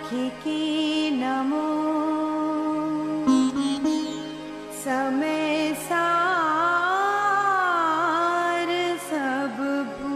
सात्विकी नमो समय सार सब भूत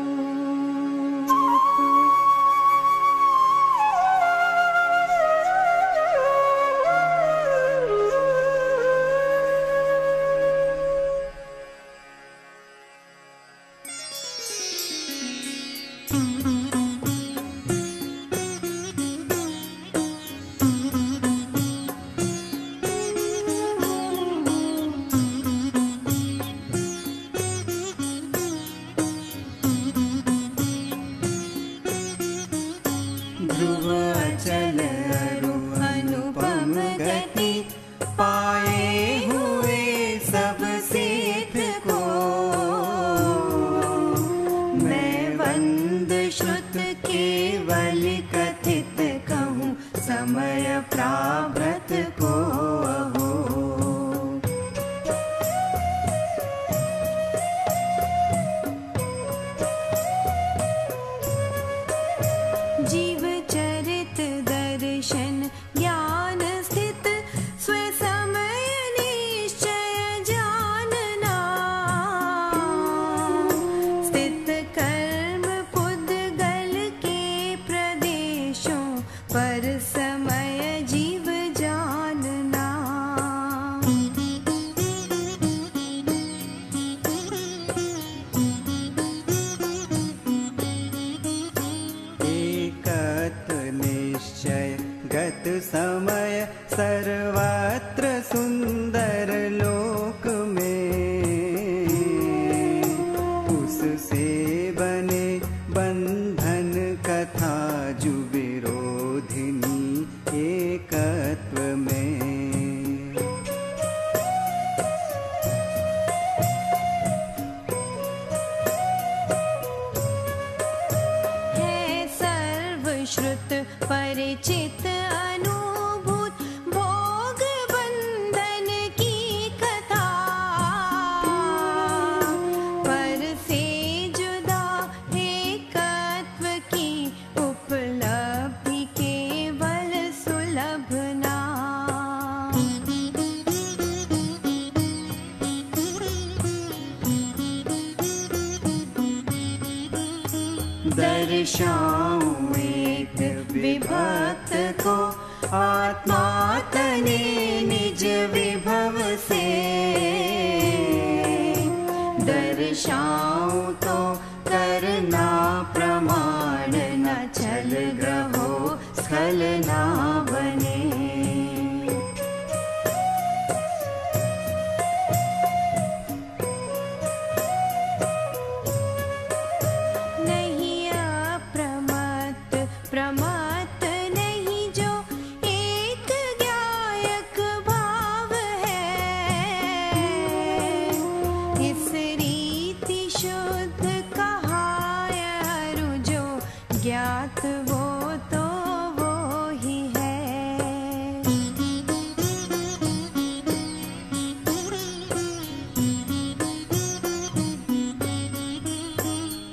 ध्रुवचल अनुपम गति पाए हुए सब सिद्ध को मैं वंद श्रुत केवल कथित कहूँ समय प्राव्रत को अहो। जीव चरित दर्शन ज्ञान स्थित स्वसमय निश्चय जानना स्थित कर्म पुद्गल के प्रदेशों पर समय जीव जानना। निश्चय गत समय सर्वत्र सुंदर लोक में उससे बने बंधन कथा जु विरोधिनी एकत्व में। श्रुत परिचित अनुभूत भोग बंधन की कथा पर से जुदा एकत्व की उपलब्धि केवल सुलभ नाम। दर्शाऊं विभक्त को आत्मा तने निज विभव से दर्शाऊं तो करना प्रमाण न छल ग्रहो स्खल ना बने। प्रमत्त नहीं जो एक ज्ञायक भाव है इस रीति शुद्ध कहा अरु जो ज्ञात वो तो वो ही है।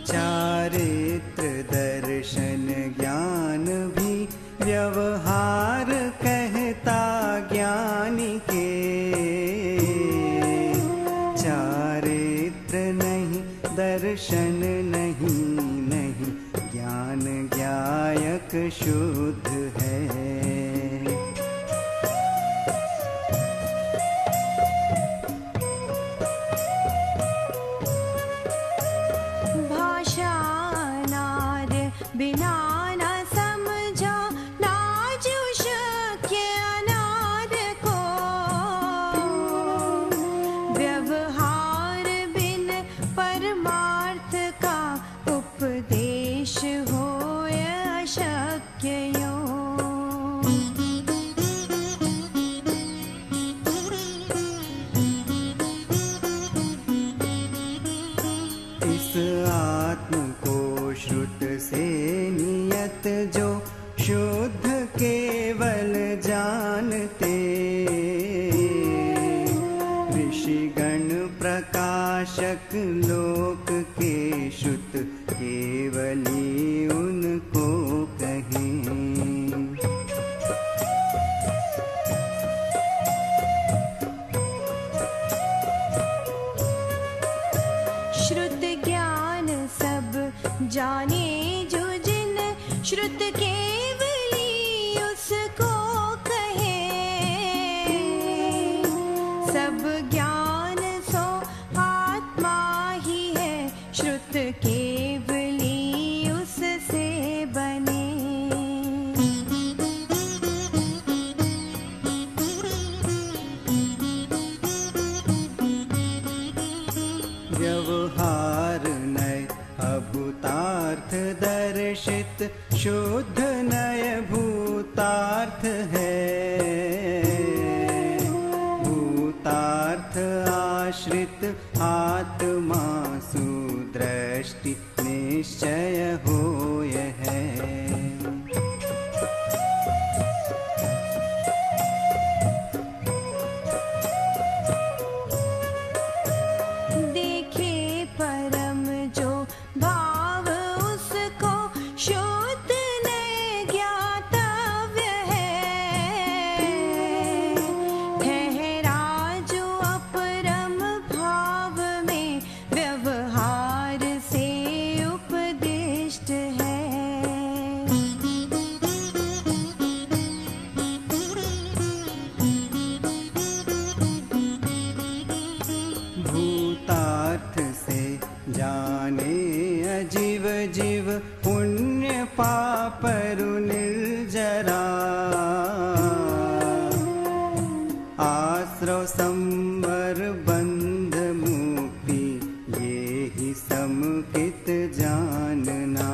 चारित्र दर्शन ज्ञान भी व्यवहार कहता ज्ञानी के चारित्र नहीं दर्शन नहीं नहीं ज्ञान ज्ञायक शुद्ध है। बिना न समझा नाजु शक्य अनाद को व्यवहार बिन परमार्थ का उपदेश हो अशक्य यो। इस आत्म को श्रुत से नियत जो शुद्ध केवल जानते ऋषिगण प्रकाशक लोक के श्रुत केवली उनको कहें। जाने जो जिन श्रुत केवली उसको कहे, सब ज्ञान सो आत्मा ही है, श्रुत केवली उससे बने। व्यवहार नय अभूतार्थ दर्शित, शुद्ध नय भूतार्थ है। भूतार्थ आश्रित आत्मा सुदृष्टि निश्चय होय है। देखे परम जो भाव उसको, शुद्ध नय ज्ञातव्य है। ठहरा जो अपरम भाव में, व्यवहार से उपदिष्ट है। भूतार्थ से जाने अजीव जीव, पुण्य पापरु निर्जरा। आश्रव संवर बंध मुक्ति, ये ही समकित जानना।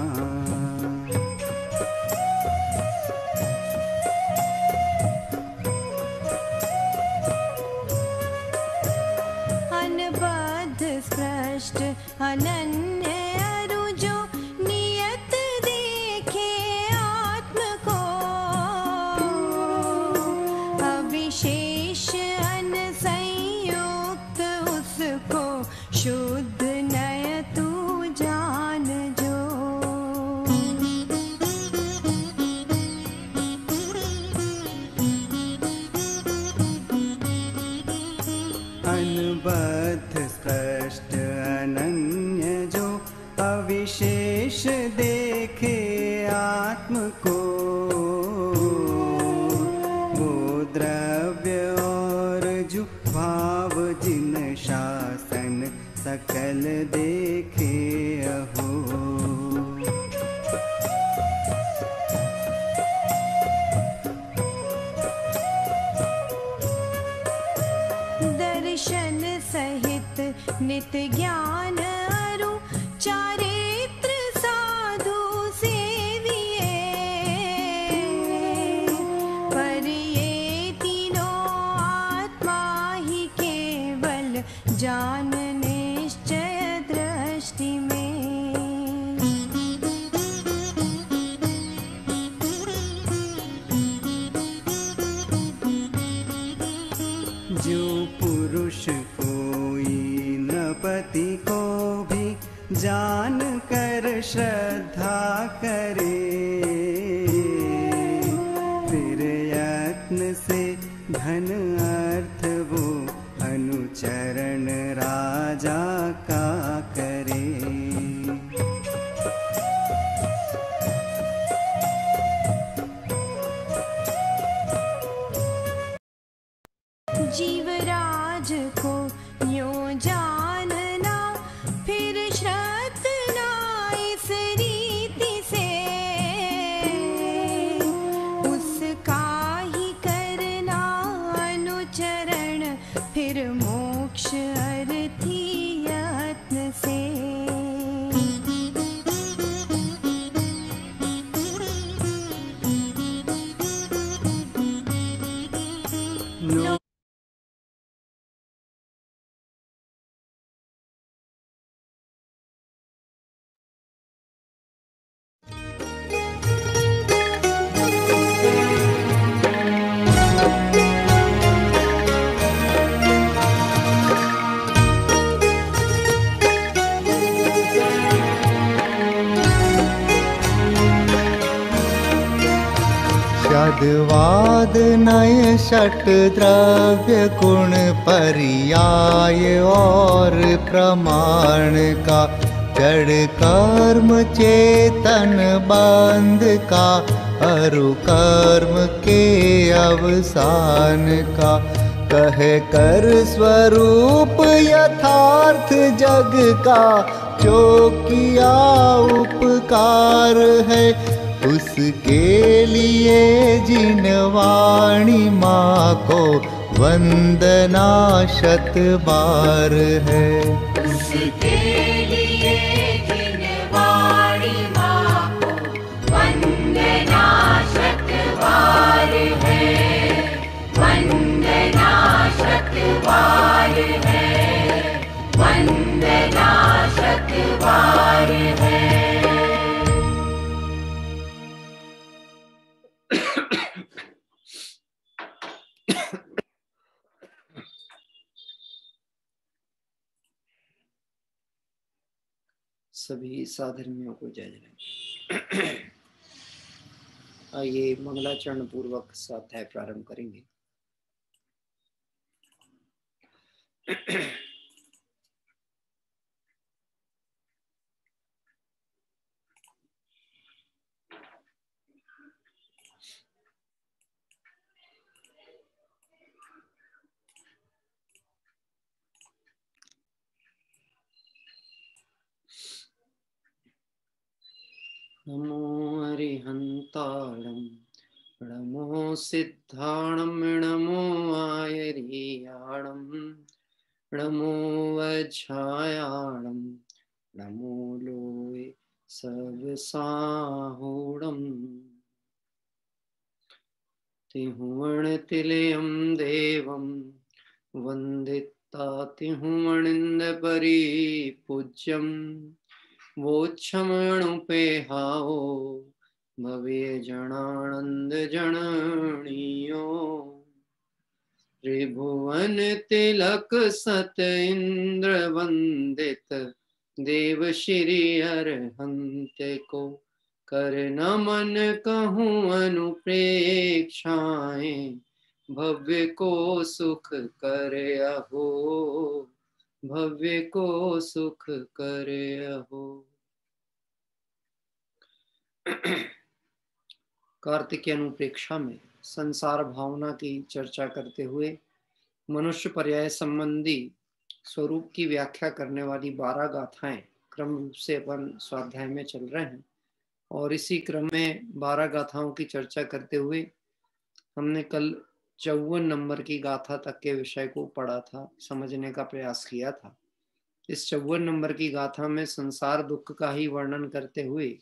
अनबद्ध स्पष्ट अनन्य अरु जो, नियत देखे आत्म को। अविशेष अनसंयुक्त उसको, शुद्ध नय तू जान जो। अनबद्ध स्पष्ट अनन्य जो, अविशेष देखे आत्म को। वो द्रव्य और जो भाव जिन शासन, सकल देखे अहो। दर्शन सहित नित ज्ञान अरु, चारित्र साधु सेविये। पर ये तीनों आत्मा ही केवल, जान निश्चय दृष्टि में। जो पुरुष कोई नृपति को भी जान कर श्रद्धा करे, फिर यत्न से धन अर्थ वो अनुचरण राजा का करे। जीवराज को यूं जानना, फिर श्रद्धना इस रीति से। उसका ही करना अनुचरण, फिर मोक्ष अर्थी यत्न से। शब्दवाद नय षट द्रव्य गुण पर्याय और प्रमाण का जड़ कर्म चेतन बंध का, अरु कर्म के अवसान का। कहे कर स्वरूप यथार्थ जग का, जो किया उपकार है उसके लिए जिन वाणी माँ को वंदना शत बार है। उसके लिए जिन वाणी माँ को वंदना शत बार है, वंदना शत बार है, वंदना शत बार है। सभी साधर्मियों को जय जय। आइए मंगलाचरण पूर्वक स्वाध्याय प्रारंभ करेंगे। नमो अरिहंताणं, नमो सिद्धाणं, नमो आयर्याणं, नमो वज्रायाणं, नमो लोये सर्वसाहूणं। तिहुवण तिलयं देवं वंदिता, तिहुवणिंद परिपूज्यं। वोच्छमणुपेहाओ भवे जनानंद जननीयो। त्रिभुवन तिलक सत इंद्र वंदित, देव श्री अरहंत को कर नमन कहूँ अनुप्रेक्षाएं। भव्य को सुख कर अहो, भव्य को सुख कर अहो। कार्तिक की अनुप्रेक्षा में संसार भावना की चर्चा करते हुए मनुष्य पर्याय संबंधी स्वरूप की व्याख्या करने वाली 12 गाथाएं क्रम रूप से अपन स्वाध्याय में चल रहे हैं। और इसी क्रम में 12 गाथाओं की चर्चा करते हुए हमने कल 54 नंबर की गाथा तक के विषय को पढ़ा था, समझने का प्रयास किया था। इस 54 नंबर की गाथा में संसार दुख का ही वर्णन करते हुए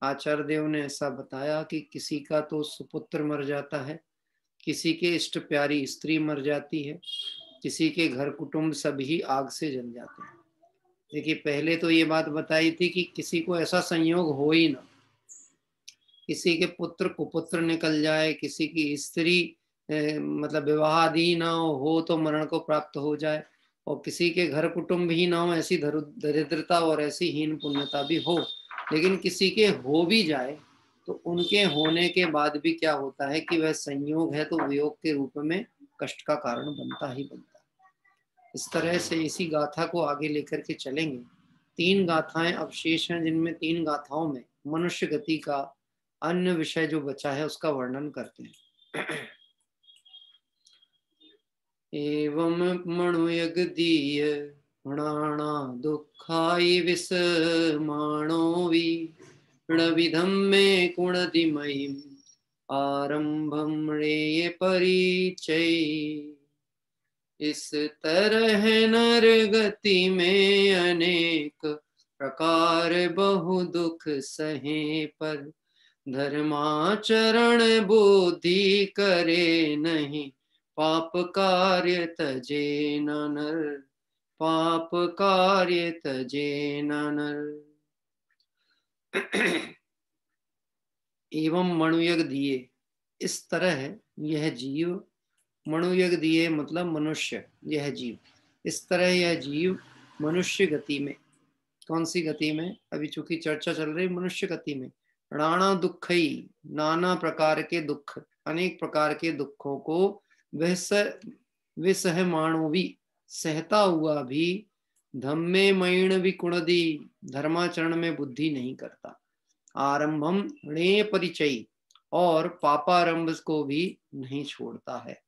आचार्य देव ने ऐसा बताया कि किसी का तो सुपुत्र मर जाता है, किसी के इष्ट प्यारी स्त्री मर जाती है, किसी के घर कुटुंब सभी आग से जल जाते हैं। देखिए, पहले तो ये बात बताई थी कि किसी को ऐसा संयोग हो ही ना, किसी के पुत्र कुपुत्र निकल जाए, किसी की स्त्री मतलब विवाह आदि ना हो तो मरण को प्राप्त हो जाए, और किसी के घर कुटुंब ही ना हो, ऐसी दरिद्रता और ऐसी हीन पुण्यता भी हो। लेकिन किसी के हो भी जाए तो उनके होने के बाद भी क्या होता है कि वह संयोग है तो वियोग के रूप में कष्ट का कारण बनता ही बनता है। इस तरह से इसी गाथा को आगे लेकर के चलेंगे। 3 गाथाएं अवशेष हैं, जिनमें 3 गाथाओं में मनुष्य गति का अन्य विषय जो बचा है उसका वर्णन करते हैं। एवं मणुयगदीय प्राणा दुखाई विस्माणो वि, णविधम में कुणदिमयीं आरंभम रे परिचय। इस तरह नर गति में अनेक प्रकार बहु दुख सहे पर, धर्माचरण बुद्धि करे नहीं, पाप कार्य तजे न नर, पाप कार्य तजे न नर। एवं मणुयग दिए, इस तरह यह जीव, मणुयग दिए मतलब मनुष्य, यह जीव, इस तरह यह जीव मनुष्य गति में, कौन सी गति में, अभी चूंकि चर्चा चल रही मनुष्य गति में, नाना दुखई, नाना प्रकार के दुख, अनेक प्रकार के दुखों को विसहमाणो भी, सहता हुआ भी, धम्मे मयिण विकुणदी, धर्माचरण में बुद्धि नहीं करता। आरंभम णे परिचय, और पापारंभ को भी नहीं छोड़ता है।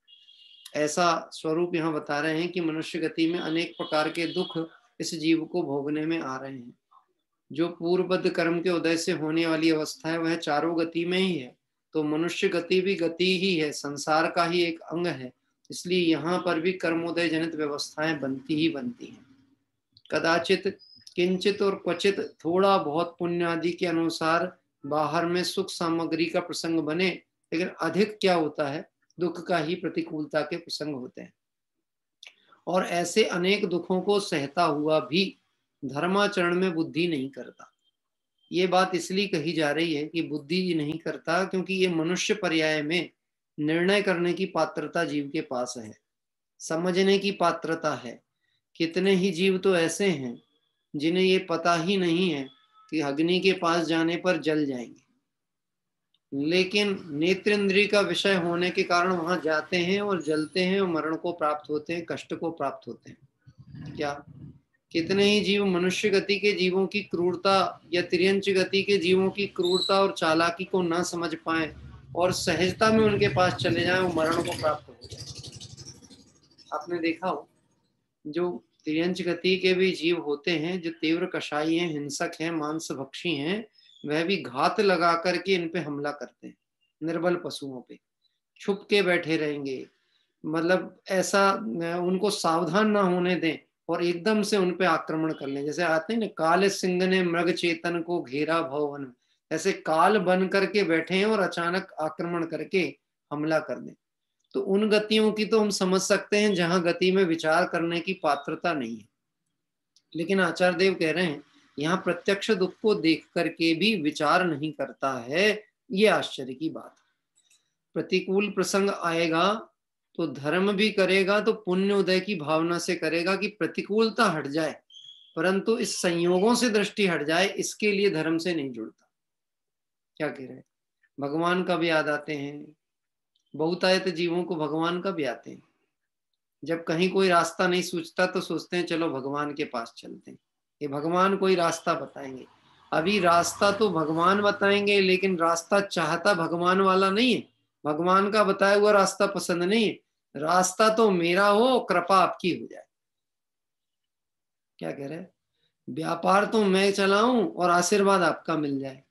ऐसा स्वरूप यहाँ बता रहे हैं कि मनुष्य गति में अनेक प्रकार के दुख इस जीव को भोगने में आ रहे हैं। जो पूर्वबद्ध कर्म के उदय से होने वाली अवस्था है वह चारों गति में ही है। तो मनुष्य गति भी गति ही है, संसार का ही एक अंग है। इसलिए यहाँ पर भी कर्मोदय जनित व्यवस्थाएं बनती ही बनती हैं। कदाचित, किंचित और क्वचित थोड़ा बहुत पुण्य आदि के अनुसार बाहर में सुख सामग्री का प्रसंग बने, लेकिन अधिक क्या होता है, दुख का ही प्रतिकूलता के प्रसंग होते हैं। और ऐसे अनेक दुखों को सहता हुआ भी धर्माचरण में बुद्धि नहीं करता। ये बात इसलिए कही जा रही है कि बुद्धि नहीं करता क्योंकि ये मनुष्य पर्याय में निर्णय करने की पात्रता जीव के पास है, समझने की पात्रता है। कितने ही जीव तो ऐसे हैं जिन्हें ये पता ही नहीं है कि अग्नि के पास जाने पर जल जाएंगे, लेकिन नेत्र इंद्रिय का विषय होने के कारण वहां जाते हैं और जलते हैं और मरण को प्राप्त होते हैं, कष्ट को प्राप्त होते हैं। क्या कितने ही जीव मनुष्य गति के जीवों की क्रूरता या तिर्यंच गति के जीवों की क्रूरता और चालाकी को ना समझ पाए और सहजता में उनके पास चले जाएं, वो मरण को प्राप्त हो जाए। आपने देखा हो, जो तिर्यंच गति के भी जीव होते हैं, जो तीव्र कषाई हैं, हिंसक हैं, मांस भक्षी हैं, वह भी घात लगा करके इन पे हमला करते हैं। निर्बल पशुओं पे छुप के बैठे रहेंगे, मतलब ऐसा उनको सावधान ना होने दें और एकदम से उन पे आक्रमण कर लें। जैसे आते हैं ना, काल सिंह ने मृग चेतन को घेरा भवन, ऐसे काल बन करके बैठे हैं और अचानक आक्रमण करके हमला कर दें। तो उन गतियों की तो हम समझ सकते हैं जहां गति में विचार करने की पात्रता नहीं है, लेकिन आचार्य देव कह रहे हैं यहाँ प्रत्यक्ष दुख को देख करके भी विचार नहीं करता है। ये आश्चर्य की बात है। प्रतिकूल प्रसंग आएगा तो धर्म भी करेगा, तो पुण्य उदय की भावना से करेगा कि प्रतिकूलता हट जाए, परंतु इस संयोगों से दृष्टि हट जाए, इसके लिए धर्म से नहीं जुड़ता। क्या कह रहे हैं, भगवान कब याद आते हैं? बहुतायत जीवों को भगवान कब आते हैं? जब कहीं कोई रास्ता नहीं सूझता तो सोचते हैं चलो भगवान के पास चलते हैं, ये भगवान कोई रास्ता बताएंगे। अभी रास्ता तो भगवान बताएंगे, लेकिन रास्ता चाहता भगवान वाला नहीं है, भगवान का बताया हुआ रास्ता पसंद नहीं है। रास्ता तो मेरा हो, कृपा आपकी हो जाए। क्या कह रहे हैं, व्यापार तो मैं चलाऊं और आशीर्वाद आपका मिल जाए।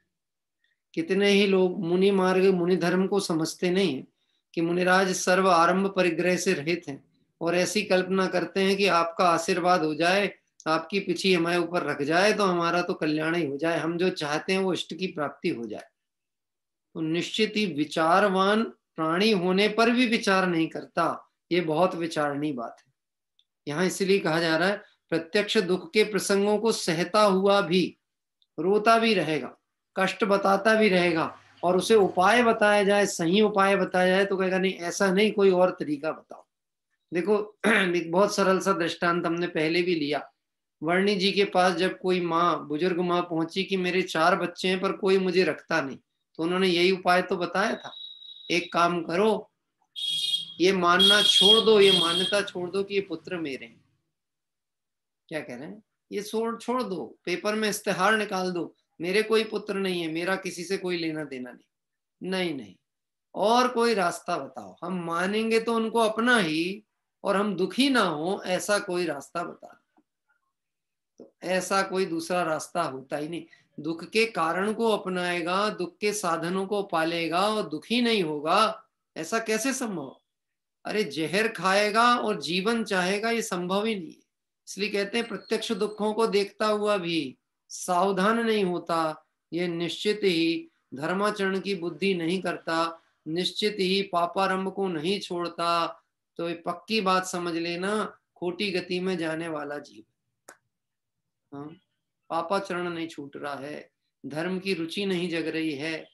कितने ही लोग मुनि मार्ग, मुनि धर्म को समझते नहीं है कि मुनिराज सर्व आरंभ परिग्रह से रहित हैं, और ऐसी कल्पना करते हैं कि आपका आशीर्वाद हो जाए, आपकी पिछी हमारे ऊपर रख जाए तो हमारा तो कल्याण ही हो जाए, हम जो चाहते हैं वो इष्ट की प्राप्ति हो जाए। तो निश्चित ही विचारवान प्राणी होने पर भी विचार नहीं करता, ये बहुत विचारणीय बात है। यहाँ इसलिए कहा जा रहा है प्रत्यक्ष दुख के प्रसंगों को सहता हुआ भी रोता भी रहेगा, कष्ट बताता भी रहेगा, और उसे उपाय बताया जाए, सही उपाय बताया जाए तो कहेगा नहीं ऐसा नहीं, कोई और तरीका बताओ। देखो एक बहुत सरल सा दृष्टांत हमने पहले भी लिया। वर्णी जी के पास जब कोई माँ, बुजुर्ग माँ पहुंची कि मेरे 4 बच्चे हैं पर कोई मुझे रखता नहीं, तो उन्होंने यही उपाय तो बताया था, एक काम करो, ये मानना छोड़ दो, ये मान्यता छोड़ दो कि ये पुत्र मेरे हैं। क्या कह रहे हैं, ये छोड़ दो, पेपर में इस्तेहार निकाल दो, मेरे कोई पुत्र नहीं है, मेरा किसी से कोई लेना देना नहीं। नहीं नहीं, और कोई रास्ता बताओ, हम मानेंगे तो उनको अपना ही, और हम दुखी ना हो ऐसा कोई रास्ता बता। तो ऐसा कोई दूसरा रास्ता होता ही नहीं। दुख के कारण को अपनाएगा, दुख के साधनों को पालेगा और दुखी नहीं होगा, ऐसा कैसे संभव? अरे जहर खाएगा और जीवन चाहेगा, ये संभव ही नहीं है। इसलिए कहते हैं प्रत्यक्ष दुखों को देखता हुआ भी सावधान नहीं होता, ये निश्चित ही धर्माचरण की बुद्धि नहीं करता, निश्चित ही पापारंभ को नहीं छोड़ता, तो ये पक्की बात समझ लेना, खोटी गति में जाने वाला जीव। हाँ, पापाचरण नहीं छूट रहा है, धर्म की रुचि नहीं जग रही है।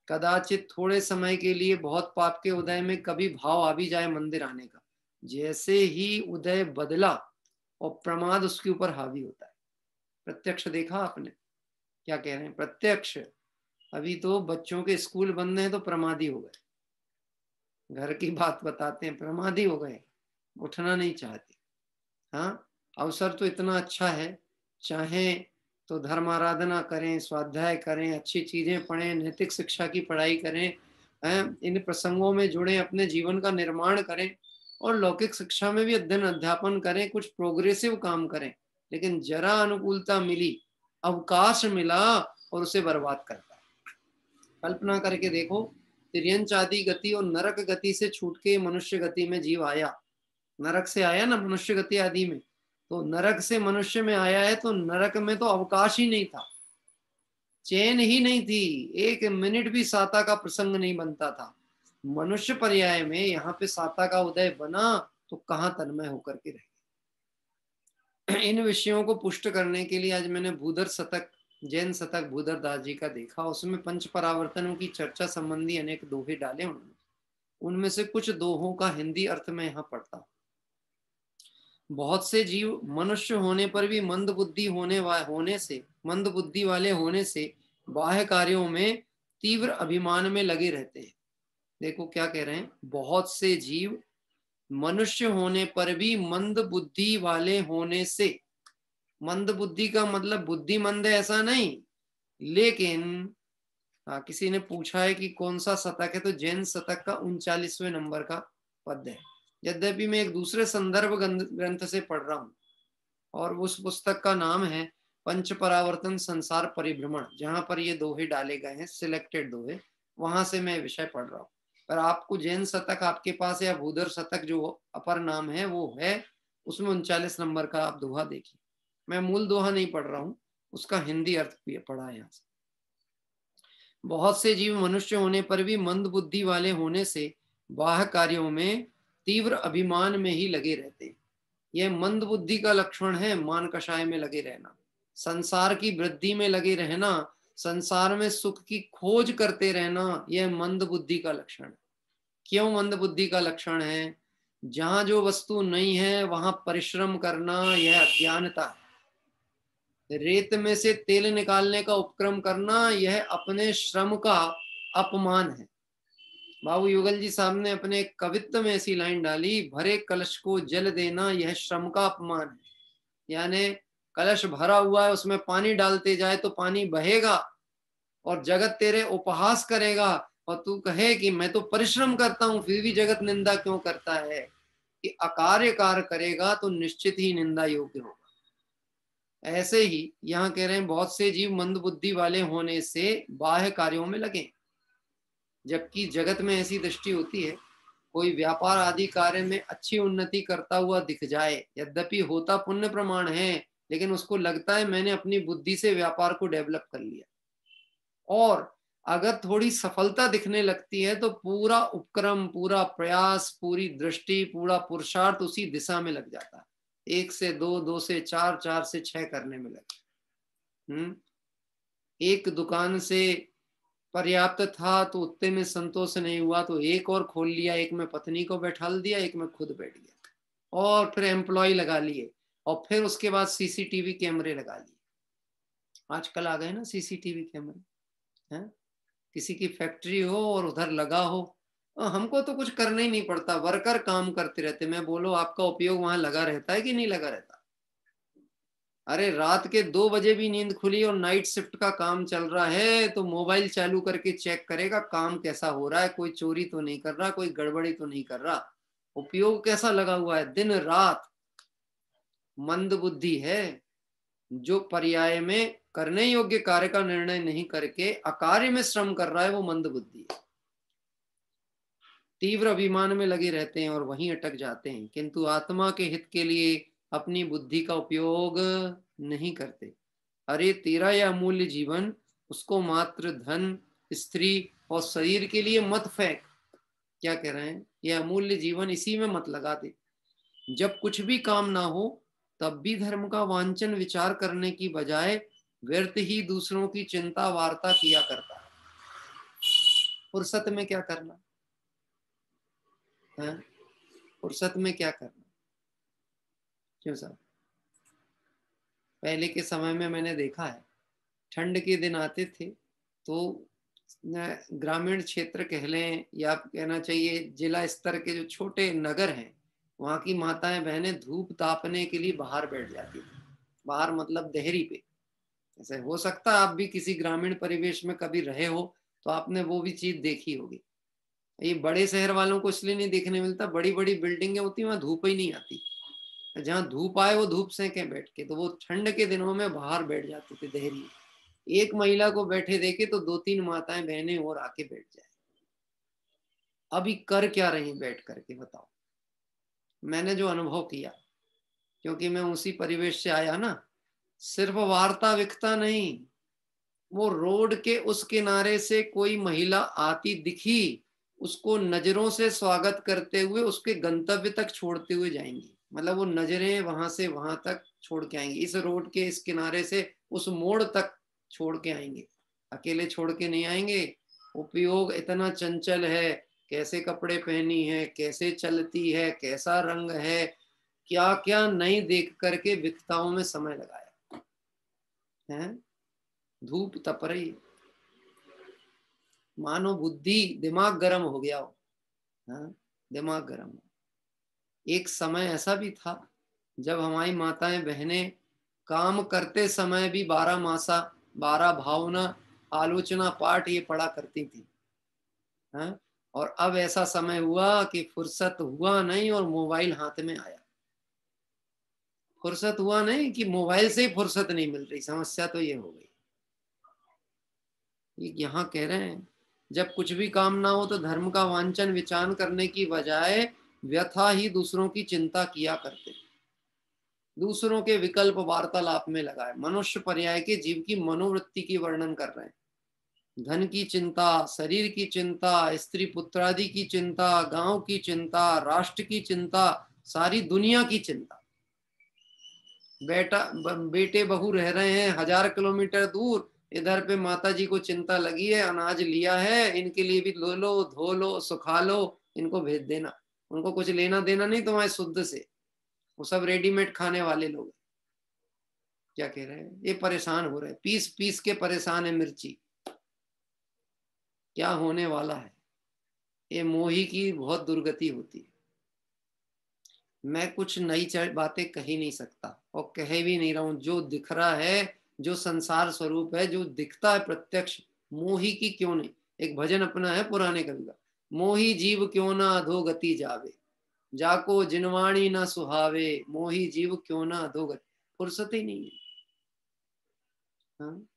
कदाचित थोड़े समय के लिए बहुत पाप के उदय में कभी भाव आ भी जाए मंदिर आने का, जैसे ही उदय बदला और प्रमाद उसके ऊपर हावी होता है। प्रत्यक्ष देखा आपने? क्या कह रहे हैं, प्रत्यक्ष। अभी तो बच्चों के स्कूल बंद हैं तो प्रमादी हो गए, घर की बात बताते हैं, प्रमादी हो गए, उठना नहीं चाहते। हाँ, अवसर तो इतना अच्छा है, चाहे तो धर्म आराधना करें, स्वाध्याय करें, अच्छी चीजें पढ़ें, नैतिक शिक्षा की पढ़ाई करें, इन प्रसंगों में जुड़े, अपने जीवन का निर्माण करें और लौकिक शिक्षा में भी अध्ययन अध्यापन करें, कुछ प्रोग्रेसिव काम करें। लेकिन जरा अनुकूलता मिली, अवकाश मिला और उसे बर्बाद करता है। कल्पना करके देखो, तिर्यंच आदि गति और नरक गति से छूट के मनुष्य गति में जीव आया, नरक से आया ना मनुष्य गति आदि में, तो नरक से मनुष्य में आया है, तो नरक में तो अवकाश ही नहीं था, चैन ही नहीं थी, एक मिनट भी साता का प्रसंग नहीं बनता था। मनुष्य पर्याय में यहाँ पे साता का उदय बना तो कहाँ तन्मय होकर के रहे। इन विषयों को पुष्ट करने के लिए आज मैंने भूधर शतक, जैन शतक भूधर दास जी का देखा, उसमें पंच परावर्तनों की चर्चा संबंधी अनेक दोहे डाले उन्होंने। उनमें से कुछ दोहों का हिंदी अर्थ में यहाँ पढ़ता हूं। बहुत से जीव मनुष्य होने पर भी मंद बुद्धि मंद बुद्धि वाले होने से बाह्य कार्यों में तीव्र अभिमान में लगे रहते हैं। देखो क्या कह रहे हैं, बहुत से जीव मनुष्य होने पर भी मंद बुद्धि वाले होने से, मंद बुद्धि का मतलब बुद्धिमंद है ऐसा नहीं, लेकिन किसी ने पूछा है कि कौन सा शतक है, तो जैन शतक का 39वें नंबर का पद है। यद्यपि मैं एक दूसरे संदर्भ ग्रंथ से पढ़ रहा हूं और उस पुस्तक का नाम है पंच परावर्तन संसार परिभ्रमण, जहां पर ये दोहे डाले गए हैं, सिलेक्टेड दोहे, वहां से मैं विषय पढ़ रहा हूँ। पर आपको जैन शतक आपके पास या भूधर शतक जो अपर नाम है वो है, उसमें 39 नंबर का आप दोहा देखिए। मैं मूल दोहा नहीं पढ़ रहा हूँ, उसका हिंदी अर्थ भी पढ़ा है यहाँ से। बहुत से जीव मनुष्य होने पर भी मंद बुद्धि वाले होने से बाह्य कार्यों में तीव्र अभिमान में ही लगे रहते हैं। यह मंद बुद्धि का लक्षण है, मान कषाय में लगे रहना, संसार की वृद्धि में लगे रहना, संसार में सुख की खोज करते रहना, यह मंद बुद्धि का लक्षण है। क्यों मंद बुद्धि का लक्षण है? जहां जो वस्तु नहीं है वहां परिश्रम करना, यह अज्ञानता है। रेत में से तेल निकालने का उपक्रम करना, यह अपने श्रम का अपमान है। बाबू युगल जी साहब ने अपने कवित्व में ऐसी लाइन डाली, भरे कलश को जल देना यह श्रम का अपमान है। यानी कलश भरा हुआ है, उसमें पानी डालते जाए तो पानी बहेगा और जगत तेरे उपहास करेगा, और तू कहे कि मैं तो परिश्रम करता हूं फिर भी जगत निंदा क्यों करता है। कि अकार्य कार्य करेगा तो निश्चित ही निंदा योग्य होगा। ऐसे ही यहाँ कह रहे हैं, बहुत से जीव मंद बुद्धि वाले होने से बाह्य कार्यों में लगे, जबकि जगत में ऐसी दृष्टि होती है, कोई व्यापार आदि कार्य में अच्छी उन्नति करता हुआ दिख जाए, यद्यपि होता पुण्य प्रमाण है, लेकिन उसको लगता है मैंने अपनी बुद्धि से व्यापार को डेवलप कर लिया। और अगर थोड़ी सफलता दिखने लगती है तो पूरा उपक्रम, पूरा प्रयास, पूरी दृष्टि, पूरा पुरुषार्थ उसी दिशा में लग जाता है। 1 से 2, 2 से 4, 4 से 6 करने में लगे। एक दुकान से पर्याप्त था तो उतने में संतोष नहीं हुआ तो एक और खोल लिया, एक में पत्नी को बैठाल दिया, एक में खुद बैठ गया, और फिर एम्प्लॉय लगा लिए, और फिर उसके बाद सीसीटीवी कैमरे लगा लिए। आजकल आ गए ना सीसीटीवी कैमरे, हैं? किसी की फैक्ट्री हो और उधर लगा हो, हमको तो कुछ करना ही नहीं पड़ता, वर्कर काम करते रहते। मैं बोलो आपका उपयोग वहां लगा रहता है कि नहीं लगा रहता? अरे रात के 2 बजे भी नींद खुली और नाइट शिफ्ट का काम चल रहा है तो मोबाइल चालू करके चेक करेगा काम कैसा हो रहा है, कोई चोरी तो नहीं कर रहा, कोई गड़बड़ी तो नहीं कर रहा, उपयोग कैसा लगा हुआ है दिन रात। मंद बुद्धि है जो पर्याय में करने योग्य कार्य का निर्णय नहीं करके अकार्य में श्रम कर रहा है, वो मंद बुद्धि है। तीव्र अभिमान में लगे रहते हैं और वहीं अटक जाते हैं, किंतु आत्मा के हित के लिए अपनी बुद्धि का उपयोग नहीं करते। अरे तेरा यह अमूल्य जीवन, उसको मात्र धन, स्त्री और शरीर के लिए मत फेंक। क्या कह रहे हैं? यह अमूल्य जीवन इसी में मत लगा दे। जब कुछ भी काम ना हो तब भी धर्म का वांछन विचार करने की बजाय व्यर्थ ही दूसरों की चिंता वार्ता किया करता है। फुर्सत में क्या करना है? फुर्सत में क्या करना? क्यों साहब? पहले के समय में मैंने देखा है, ठंड के दिन आते थे तो ग्रामीण क्षेत्र कह लें या कहना चाहिए जिला स्तर के जो छोटे नगर हैं, वहां की माताएं बहनें धूप तापने के लिए बाहर बैठ जाती थी। बाहर मतलब देहरी पे। ऐसे हो सकता है आप भी किसी ग्रामीण परिवेश में कभी रहे हो तो आपने वो भी चीज देखी होगी। ये बड़े शहर वालों को इसलिए नहीं देखने मिलता, बड़ी बड़ी बिल्डिंगें होती है, वहां धूप ही नहीं आती। जहाँ धूप आए वो धूप सेके बैठ के, तो वो ठंड के दिनों में बाहर बैठ जाती थी देहरी। एक महिला को बैठे देखे तो 2-3 माताएं बहनें और आके बैठ जाए। अभी कर क्या रही बैठ करके बताओ। मैंने जो अनुभव किया, क्योंकि मैं उसी परिवेश से आया ना, सिर्फ वार्ता विकता नहीं, वो रोड के उस किनारे से कोई महिला आती दिखी, उसको नजरों से स्वागत करते हुए उसके गंतव्य तक छोड़ते हुए जाएंगी। मतलब वो नजरें वहां से वहां तक छोड़ के आएंगी, इस रोड के इस किनारे से उस मोड़ तक छोड़ के आएंगे, अकेले छोड़ के नहीं आएंगे। उपयोग इतना चंचल है, कैसे कपड़े पहनी है, कैसे चलती है, कैसा रंग है, क्या क्या नहीं देख करके विकताओं में समय लगाया है। धूप तप रही, मानो बुद्धि दिमाग गर्म हो गया हो। हाँ, दिमाग गर्म हो। एक समय ऐसा भी था जब हमारी माताएं बहनें काम करते समय भी 12 मासा 12 भावना आलोचना पाठ ये पढ़ा करती थी। हाँ? और अब ऐसा समय हुआ कि फुर्सत हुआ नहीं और मोबाइल हाथ में आया। फुर्सत हुआ नहीं कि मोबाइल से ही फुर्सत नहीं मिल रही, समस्या तो ये हो गई। यहाँ कह रहे हैं जब कुछ भी काम ना हो तो धर्म का वांछन विचार करने की बजाय व्यथा ही दूसरों की चिंता किया करते, दूसरों के विकल्प वार्तालाप में लगाए। मनुष्य पर्याय के जीव की मनोवृत्ति की वर्णन कर रहे हैं। धन की चिंता, शरीर की चिंता, स्त्री पुत्रादि की चिंता, गांव की चिंता, राष्ट्र की चिंता, सारी दुनिया की चिंता। बेटे बहू रह रहे हैं 1000 किलोमीटर दूर, इधर पे माता जी को चिंता लगी है, अनाज लिया है, इनके लिए भी लो लो, धो लो, सुखा लो, इनको भेज देना। उनको कुछ लेना देना नहीं तुम्हारे शुद्ध से, वो सब रेडीमेड खाने वाले लोग। क्या कह रहे हैं, ये परेशान हो रहे हैं, पीस पीस के परेशान है मिर्ची। क्या होने वाला है, ये मोही की बहुत दुर्गति होती है। मैं कुछ नई बातें कह ही नहीं सकता और कह भी नहीं रहा हूं। जो दिख रहा है, जो संसार स्वरूप है, जो दिखता है प्रत्यक्ष, मोही की क्यों नहीं। एक भजन अपना है पुराने कवि का, मोही जीव क्यों ना अधोगति जावे, जाको जिनवाणी ना सुहावे, मोही जीव क्यों ना अधोगति। फुर्सत ही नहीं है। हाँ?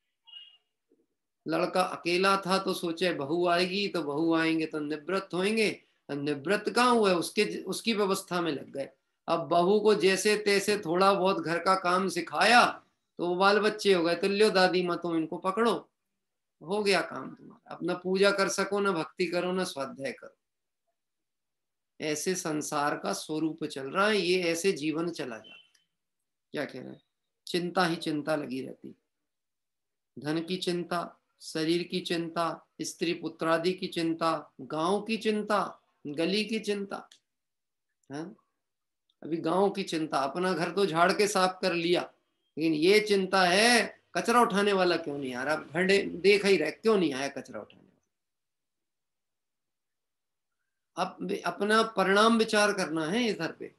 लड़का अकेला था तो सोचे बहू आएगी तो बहू आएंगे तो निवृत्त होंगे, निवृत्त कहाँ हुए, उसकी व्यवस्था में लग गए। अब बहू को जैसे तैसे थोड़ा बहुत घर का काम सिखाया तो वो बाल बच्चे हो गए, तो लियो दादी माँ तुम इनको पकड़ो, हो गया काम तुम्हारा। अब न पूजा कर सको, न भक्ति करो, न स्वाध्याय करो। ऐसे संसार का स्वरूप चल रहा है, ये ऐसे जीवन चला जाता है। क्या कह रहे हैं, चिंता ही चिंता लगी रहती, धन की चिंता, शरीर की चिंता, स्त्री पुत्रादि की चिंता, गांव की चिंता, गली की चिंता है। अभी गांव की चिंता, अपना घर तो झाड़ के साफ कर लिया, लेकिन ये चिंता है कचरा उठाने वाला क्यों नहीं आ रहा। घर देख ही रहे, क्यों नहीं आया कचरा उठाने वाला। अब अपना परिणाम विचार करना है इधर पे।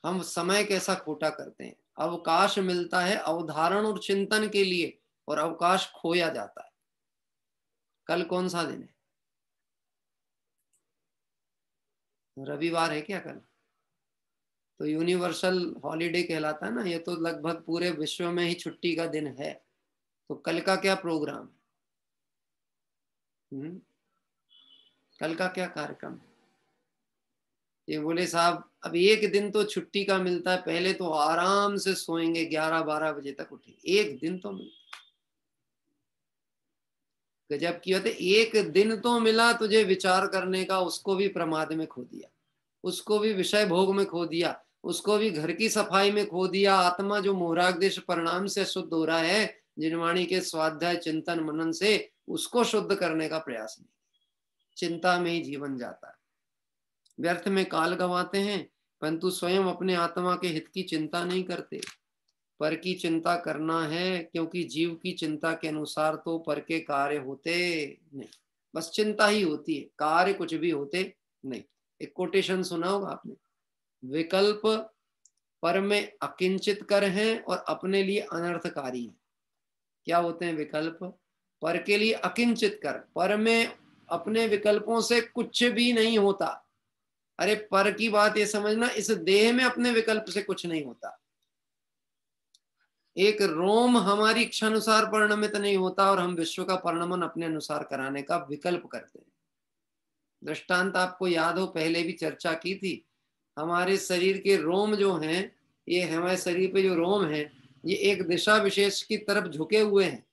हम समय कैसा खोटा करते हैं। अवकाश मिलता है अवधारण और चिंतन के लिए, और अवकाश खोया जाता है। कल कौन सा दिन है, रविवार है क्या कल? तो यूनिवर्सल हॉलीडे कहलाता है ना, ये तो लगभग पूरे विश्व में ही छुट्टी का दिन है। तो कल का क्या प्रोग्राम है? कल का क्या कार्यक्रम है? ये बोले साहब अब एक दिन तो छुट्टी का मिलता है, पहले तो आराम से सोएंगे, 11-12 बजे तक उठेंगे, एक दिन तो मिलता। गजब की बात है, एक दिन तो मिला तुझे विचार करने का, उसको भी प्रमाद में खो दिया, उसको भी विषय भोग में खो दिया, उसको भी घर की सफाई में खो दिया। आत्मा जो मोहरागदेश परिणाम से शुद्ध हो रहा है, जिनवाणी के स्वाध्याय चिंतन मनन से, उसको शुद्ध करने का प्रयास नहीं, चिंता में ही जीवन जाता है। व्यर्थ में काल गंवाते हैं, परंतु स्वयं अपने आत्मा के हित की चिंता नहीं करते। पर की चिंता करना है, क्योंकि जीव की चिंता के अनुसार तो पर के कार्य होते नहीं, बस चिंता ही होती है, कार्य कुछ भी होते नहीं। एक कोटेशन सुना होगा आपने, विकल्प पर में अकिंचित कर हैं और अपने लिए अनर्थकारी हैं। क्या होते हैं विकल्प? पर के लिए अकिंचित कर, पर में अपने विकल्पों से कुछ भी नहीं होता। अरे पर की बात ये समझना, इस देह में अपने विकल्प से कुछ नहीं होता। एक रोम हमारी इच्छा अनुसार परिणमित नहीं होता और हम विश्व का परिणमन अपने अनुसार कराने का विकल्प करते हैं। दृष्टांत आपको याद हो, पहले भी चर्चा की थी। हमारे शरीर के रोम जो हैं, ये हमारे शरीर पे जो रोम हैं, ये एक दिशा विशेष की तरफ झुके हुए हैं,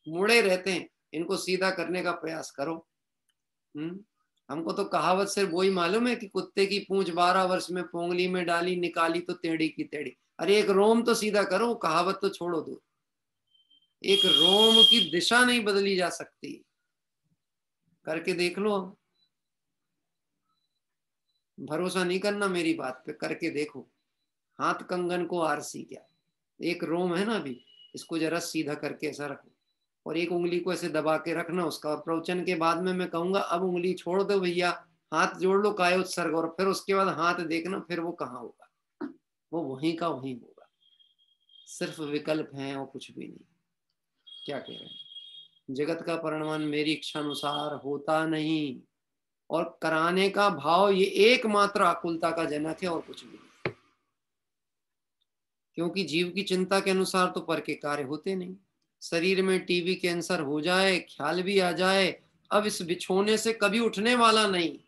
मुड़े रहते हैं। इनको सीधा करने का प्रयास करो। हमको तो कहावत से वही मालूम है कि कुत्ते की पूंछ 12 वर्ष में पोंगली में डाली, निकाली तो टेढ़ी की टेढ़ी। अरे एक रोम तो सीधा करो, कहावत तो छोड़ो दो। एक रोम की दिशा नहीं बदली जा सकती। करके देख लो। भरोसा नहीं करना मेरी बात पे, करके देखो। हाथ कंगन को आरसी क्या, एक रोम है ना अभी, इसको जरा सीधा करके ऐसा रखो और एक उंगली को ऐसे दबा के रखना उसका। और प्रवचन के बाद में मैं कहूंगा अब उंगली छोड़ दो भैया, हाथ जोड़ लो कायोत्सर्ग, और फिर उसके बाद हाथ देखना फिर वो कहाँ होगा, वो वहीं का वहीं होगा। सिर्फ विकल्प हैं और कुछ भी नहीं। क्या कह रहे हैं? जगत का परिणमन मेरी इच्छा अनुसार होता नहीं, और कराने का भाव ये एकमात्र आकुलता का जनक है और कुछ भी नहीं। क्योंकि जीव की चिंता के अनुसार तो पर के कार्य होते नहीं। शरीर में टीबी कैंसर हो जाए, ख्याल भी आ जाए अब इस बिछोने से कभी उठने वाला नहीं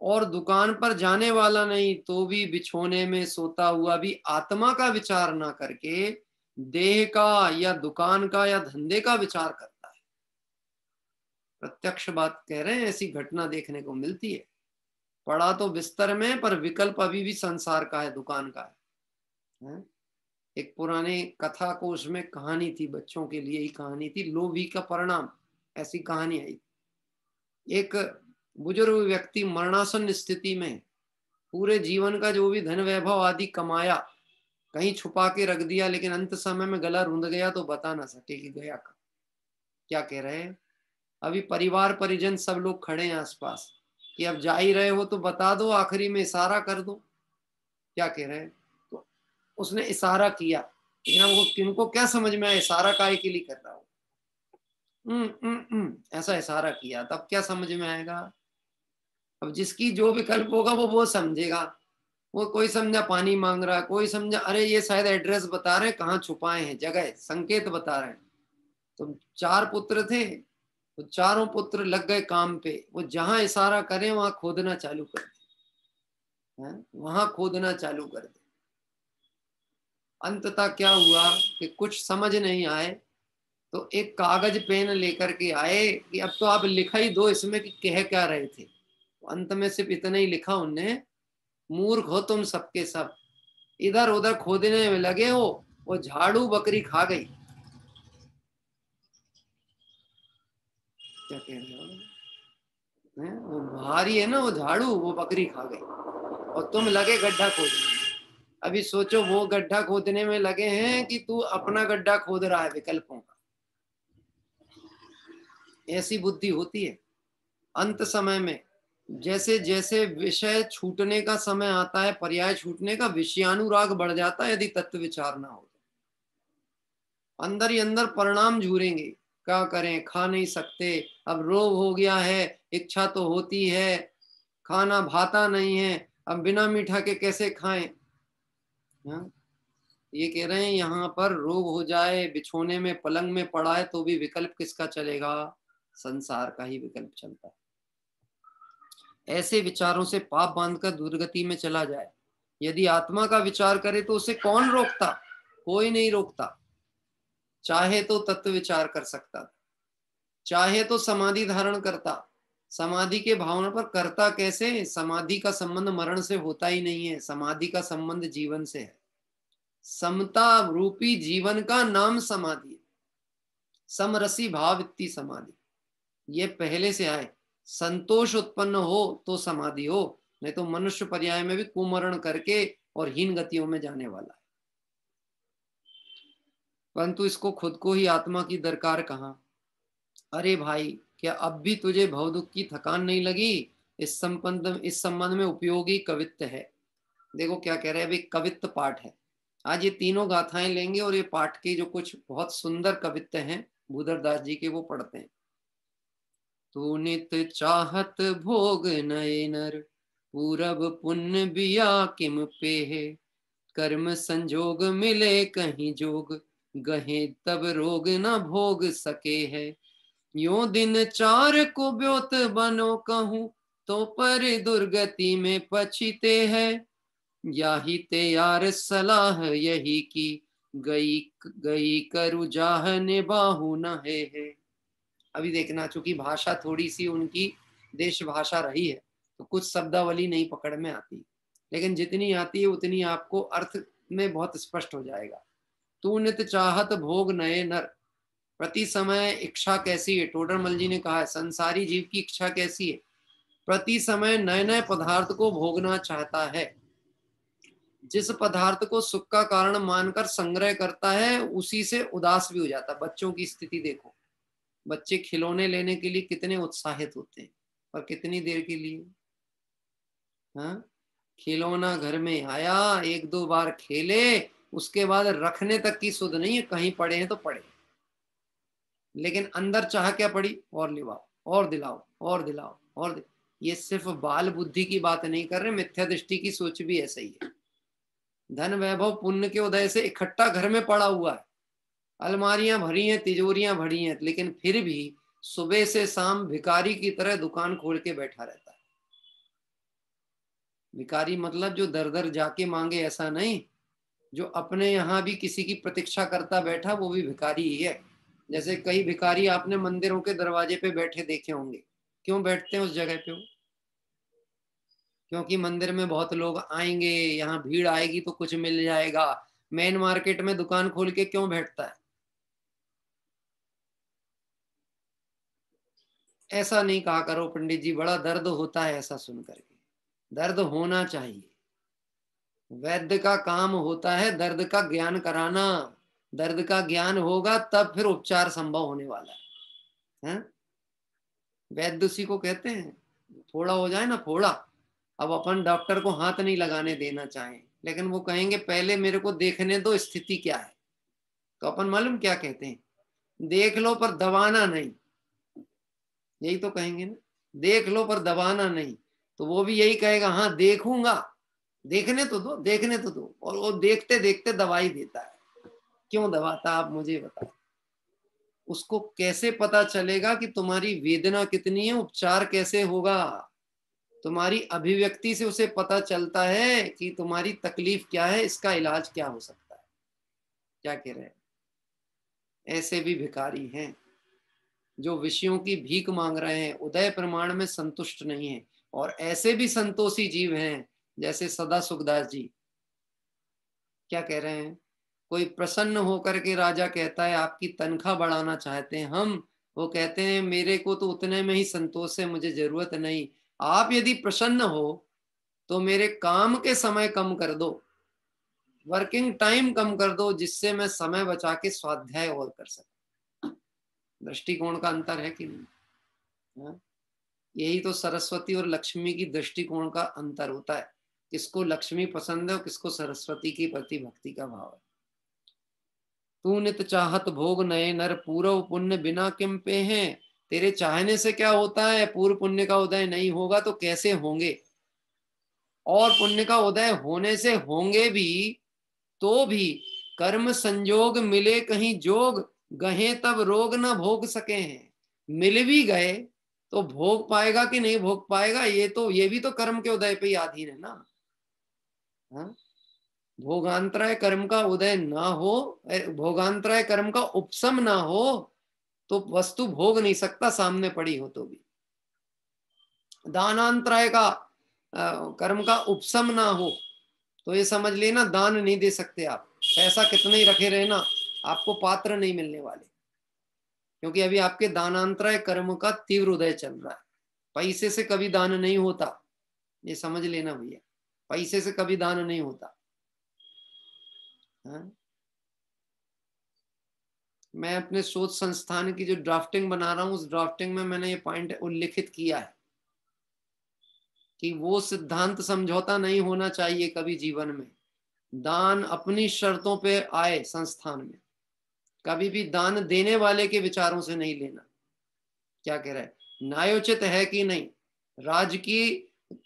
और दुकान पर जाने वाला नहीं, तो भी बिछोने में सोता हुआ भी आत्मा का विचार ना करके देह का या दुकान का या धंधे का विचार करता है। प्रत्यक्ष बात कह रहे हैं, ऐसी घटना देखने को मिलती है। पड़ा तो बिस्तर में पर विकल्प अभी भी संसार का है, दुकान का है। एक पुराने कथा को उसमें कहानी थी, बच्चों के लिए ही कहानी थी, लोभी का परिणाम, ऐसी कहानी आई। एक बुजुर्ग व्यक्ति मरणासन स्थिति में पूरे जीवन का जो भी धन वैभव आदि कमाया कहीं छुपा के रख दिया, लेकिन अंत समय में गला रुंध गया तो बता ना सके कि गया कहाँ। क्या कह रहे हैं? अभी परिवार परिजन सब लोग खड़े हैं आसपास कि अब जा ही रहे हो तो बता दो, आखिरी में इशारा कर दो। क्या कह रहे हैं? तो उसने इशारा किया, लेकिन वो किनको क्या समझ में आया इशारा काहे के लिए कर रहा हो। ऐसा इशारा किया, तब क्या समझ में आएगा? अब जिसकी जो विकल्प होगा वो समझेगा। वो कोई समझा पानी मांग रहा है, कोई समझा अरे ये शायद एड्रेस बता रहे हैं कहाँ छुपाए हैं, जगह संकेत बता रहे हैं। तो 4 पुत्र थे, तो चारों पुत्र लग गए काम पे। वो जहां इशारा करें वहां खोदना चालू कर दे, वहां खोदना चालू कर दे। अंततः क्या हुआ कि कुछ समझ नहीं आए तो एक कागज पेन लेकर के आए कि अब तो आप लिखा ही दो इसमें कि कह क्या रहे थे। तो अंत में सिर्फ इतना ही लिखा उनने, मूर्ख हो तुम सबके सब, इधर उधर खोदने में लगे हो, वो झाड़ू बकरी खा गई। क्या कह रहे हो? वो भारी है ना वो झाड़ू, वो बकरी खा गई और तुम लगे गड्ढा खोदने। अभी सोचो वो गड्ढा खोदने में लगे हैं कि तू अपना गड्ढा खोद रहा है विकल्पों का। ऐसी बुद्धि होती है। अंत समय में जैसे जैसे विषय छूटने का समय आता है, पर्याय छूटने का, विषयानुराग बढ़ जाता है यदि तत्व विचार ना हो। अंदर ही अंदर परिणाम झूरेंगे। क्या करें, खा नहीं सकते, अब रोग हो गया है, इच्छा तो होती है, खाना भाता नहीं है, अब बिना मीठा के कैसे खाएं। ये कह रहे हैं यहाँ पर रोग हो जाए, बिछोने में पलंग में पड़ा है, तो भी विकल्प किसका चलेगा? संसार का ही विकल्प चलता है। ऐसे विचारों से पाप बांधकर दुर्गति में चला जाए। यदि आत्मा का विचार करे तो उसे कौन रोकता? कोई नहीं रोकता। चाहे तो तत्व विचार कर सकता, चाहे तो समाधि धारण करता। समाधि के भावना पर करता कैसे? समाधि का संबंध मरण से होता ही नहीं है, समाधि का संबंध जीवन से है। समता रूपी जीवन का नाम समाधि है। समरसी भाव इत्ती समाधि, ये पहले से आए। संतोष उत्पन्न हो तो समाधि हो, नहीं तो मनुष्य पर्याय में भी कुमरण करके और हीन गतियों में जाने वाला है। परंतु इसको खुद को ही आत्मा की दरकार कहाँ? अरे भाई, क्या अब भी तुझे भवदुख की थकान नहीं लगी? इस संबंध में उपयोगी कवित्व है। देखो क्या कह रहे हैं, अभी कवित्त पाठ है। आज ये तीनों गाथाएं लेंगे और ये पाठ के जो कुछ बहुत सुंदर कवित्त हैं भूधर दास जी के, वो पढ़ते हैं। तू नित चाहत भोग नए नर, पूरब पुण्य बिया किम पेह, कर्म संजोग मिले कहीं जोग, गहे तब रोग न भोग सके है। यो दिन चार को ब्योत बनो कहूँ, तो पर दुर्गति में पछिते है। याही ते यार सलाह यही की, गई गई करु जाह निबाहु न है। अभी देखना, चूंकि भाषा थोड़ी सी उनकी देश भाषा रही है तो कुछ शब्दावली नहीं पकड़ में आती, लेकिन जितनी आती है उतनी आपको अर्थ में बहुत स्पष्ट हो जाएगा। तू नित चाहत भोग नए नर, प्रति समय इच्छा कैसी है? टोडरमल जी ने कहा है संसारी जीव की इच्छा कैसी है? प्रति समय नए नए पदार्थ को भोगना चाहता है। जिस पदार्थ को सुख का कारण मानकर संग्रह करता है उसी से उदास भी हो जाता है। बच्चों की स्थिति देखो, बच्चे खिलौने लेने के लिए कितने उत्साहित होते हैं, और कितनी देर के लिए। हाँ, खिलौना घर में आया, एक दो बार खेले, उसके बाद रखने तक की सुध नहीं है, कहीं पड़े हैं तो पड़े। लेकिन अंदर चाह क्या पड़ी? और लिवाओ, और दिलाओ, और दिलाओ, और दिलाओ। ये सिर्फ बाल बुद्धि की बात नहीं कर रहे, मिथ्या दृष्टि की सोच भी ऐसा ही है। धन वैभव पुण्य के उदय से इकट्ठा घर में पड़ा हुआ है, अलमारियां भरी हैं, तिजोरियां भरी हैं, लेकिन फिर भी सुबह से शाम भिखारी की तरह दुकान खोल के बैठा रहता है। भिखारी मतलब जो दर दर जाके मांगे ऐसा नहीं, जो अपने यहाँ भी किसी की प्रतीक्षा करता बैठा वो भी भिखारी ही है। जैसे कई भिखारी आपने मंदिरों के दरवाजे पे बैठे देखे होंगे। क्यों बैठते हैं उस जगह पे वो? क्योंकि मंदिर में बहुत लोग आएंगे, यहाँ भीड़ आएगी तो कुछ मिल जाएगा। मेन मार्केट में दुकान खोल के क्यों बैठता है? ऐसा नहीं कहा करो पंडित जी, बड़ा दर्द होता है ऐसा सुन करके। दर्द होना चाहिए। वैद्य का काम होता है दर्द का ज्ञान कराना। दर्द का ज्ञान होगा तब फिर उपचार संभव होने वाला है। वैद्य उसी को कहते हैं। फोड़ा हो जाए ना, फोड़ा, अब अपन डॉक्टर को हाथ नहीं लगाने देना चाहें, लेकिन वो कहेंगे पहले मेरे को देखने दो स्थिति क्या है। तो अपन मालूम क्या कहते हैं? देख लो पर दबाना नहीं। यही तो कहेंगे ना, देख लो पर दबाना नहीं। तो वो भी यही कहेगा, हाँ देखूंगा, देखने तो दो, देखने तो दो। और वो देखते देखते दवाई देता है। क्यों दबाता, आप मुझे बताओ। उसको कैसे पता चलेगा कि तुम्हारी वेदना कितनी है? उपचार कैसे होगा? तुम्हारी अभिव्यक्ति से उसे पता चलता है कि तुम्हारी तकलीफ क्या है, इसका इलाज क्या हो सकता है। क्या कह रहे हैं? ऐसे भी भिखारी हैं जो विषयों की भीख मांग रहे हैं, उदय प्रमाण में संतुष्ट नहीं है। और ऐसे भी संतोषी जीव हैं जैसे सदा सुखदास जी। क्या कह रहे हैं? कोई प्रसन्न होकर के राजा कहता है आपकी तनख्वाह बढ़ाना चाहते हैं हम। वो कहते हैं मेरे को तो उतने में ही संतोष है, मुझे जरूरत नहीं। आप यदि प्रसन्न हो तो मेरे काम के समय कम कर दो, वर्किंग टाइम कम कर दो, जिससे मैं समय बचा के स्वाध्याय और कर सकूं। दृष्टिकोण का अंतर है कि नहीं? हाँ? यही तो सरस्वती और लक्ष्मी की दृष्टिकोण का अंतर होता है। किसको लक्ष्मी पसंद है और किसको सरस्वती की प्रति भक्ति का भाव है। तू नित चाहत भोग नए नर, पूर्व पुण्य बिना किम पे हैं। तेरे चाहने से क्या होता है? पूर्व पुण्य का उदय नहीं होगा तो कैसे होंगे? और पुण्य का उदय होने से होंगे भी तो भी कर्म संजोग मिले कहीं जोग, गहे तब रोग न भोग सके हैं। मिल भी गए तो भोग पाएगा कि नहीं भोग पाएगा? ये भी तो कर्म के उदय पे ही अधीन है ना। हाँ? भोगांतराय कर्म का उदय ना हो, भोगांतराय कर्म का उपशम ना हो तो वस्तु भोग नहीं सकता, सामने पड़ी हो तो भी। दानांतराय का कर्म का उपशम ना हो तो ये समझ लेना दान नहीं दे सकते आप। पैसा कितना ही रखे रहे ना, आपको पात्र नहीं मिलने वाले, क्योंकि अभी आपके दानांतराय कर्म का तीव्र उदय चल रहा है। पैसे से कभी दान नहीं होता, ये समझ लेना भैया। पैसे से कभी दान नहीं होता। हाँ? मैं अपने शोध संस्थान की जो ड्राफ्टिंग बना रहा हूं, उस ड्राफ्टिंग में मैंने ये पॉइंट उल्लिखित किया है। कि वो सिद्धांत समझौता नहीं होना चाहिए कभी जीवन में। दान अपनी शर्तों पे आए संस्थान में, कभी भी दान देने वाले के विचारों से नहीं लेना। क्या कह रहा है, न्यायोचित है कि नहीं, राजकीय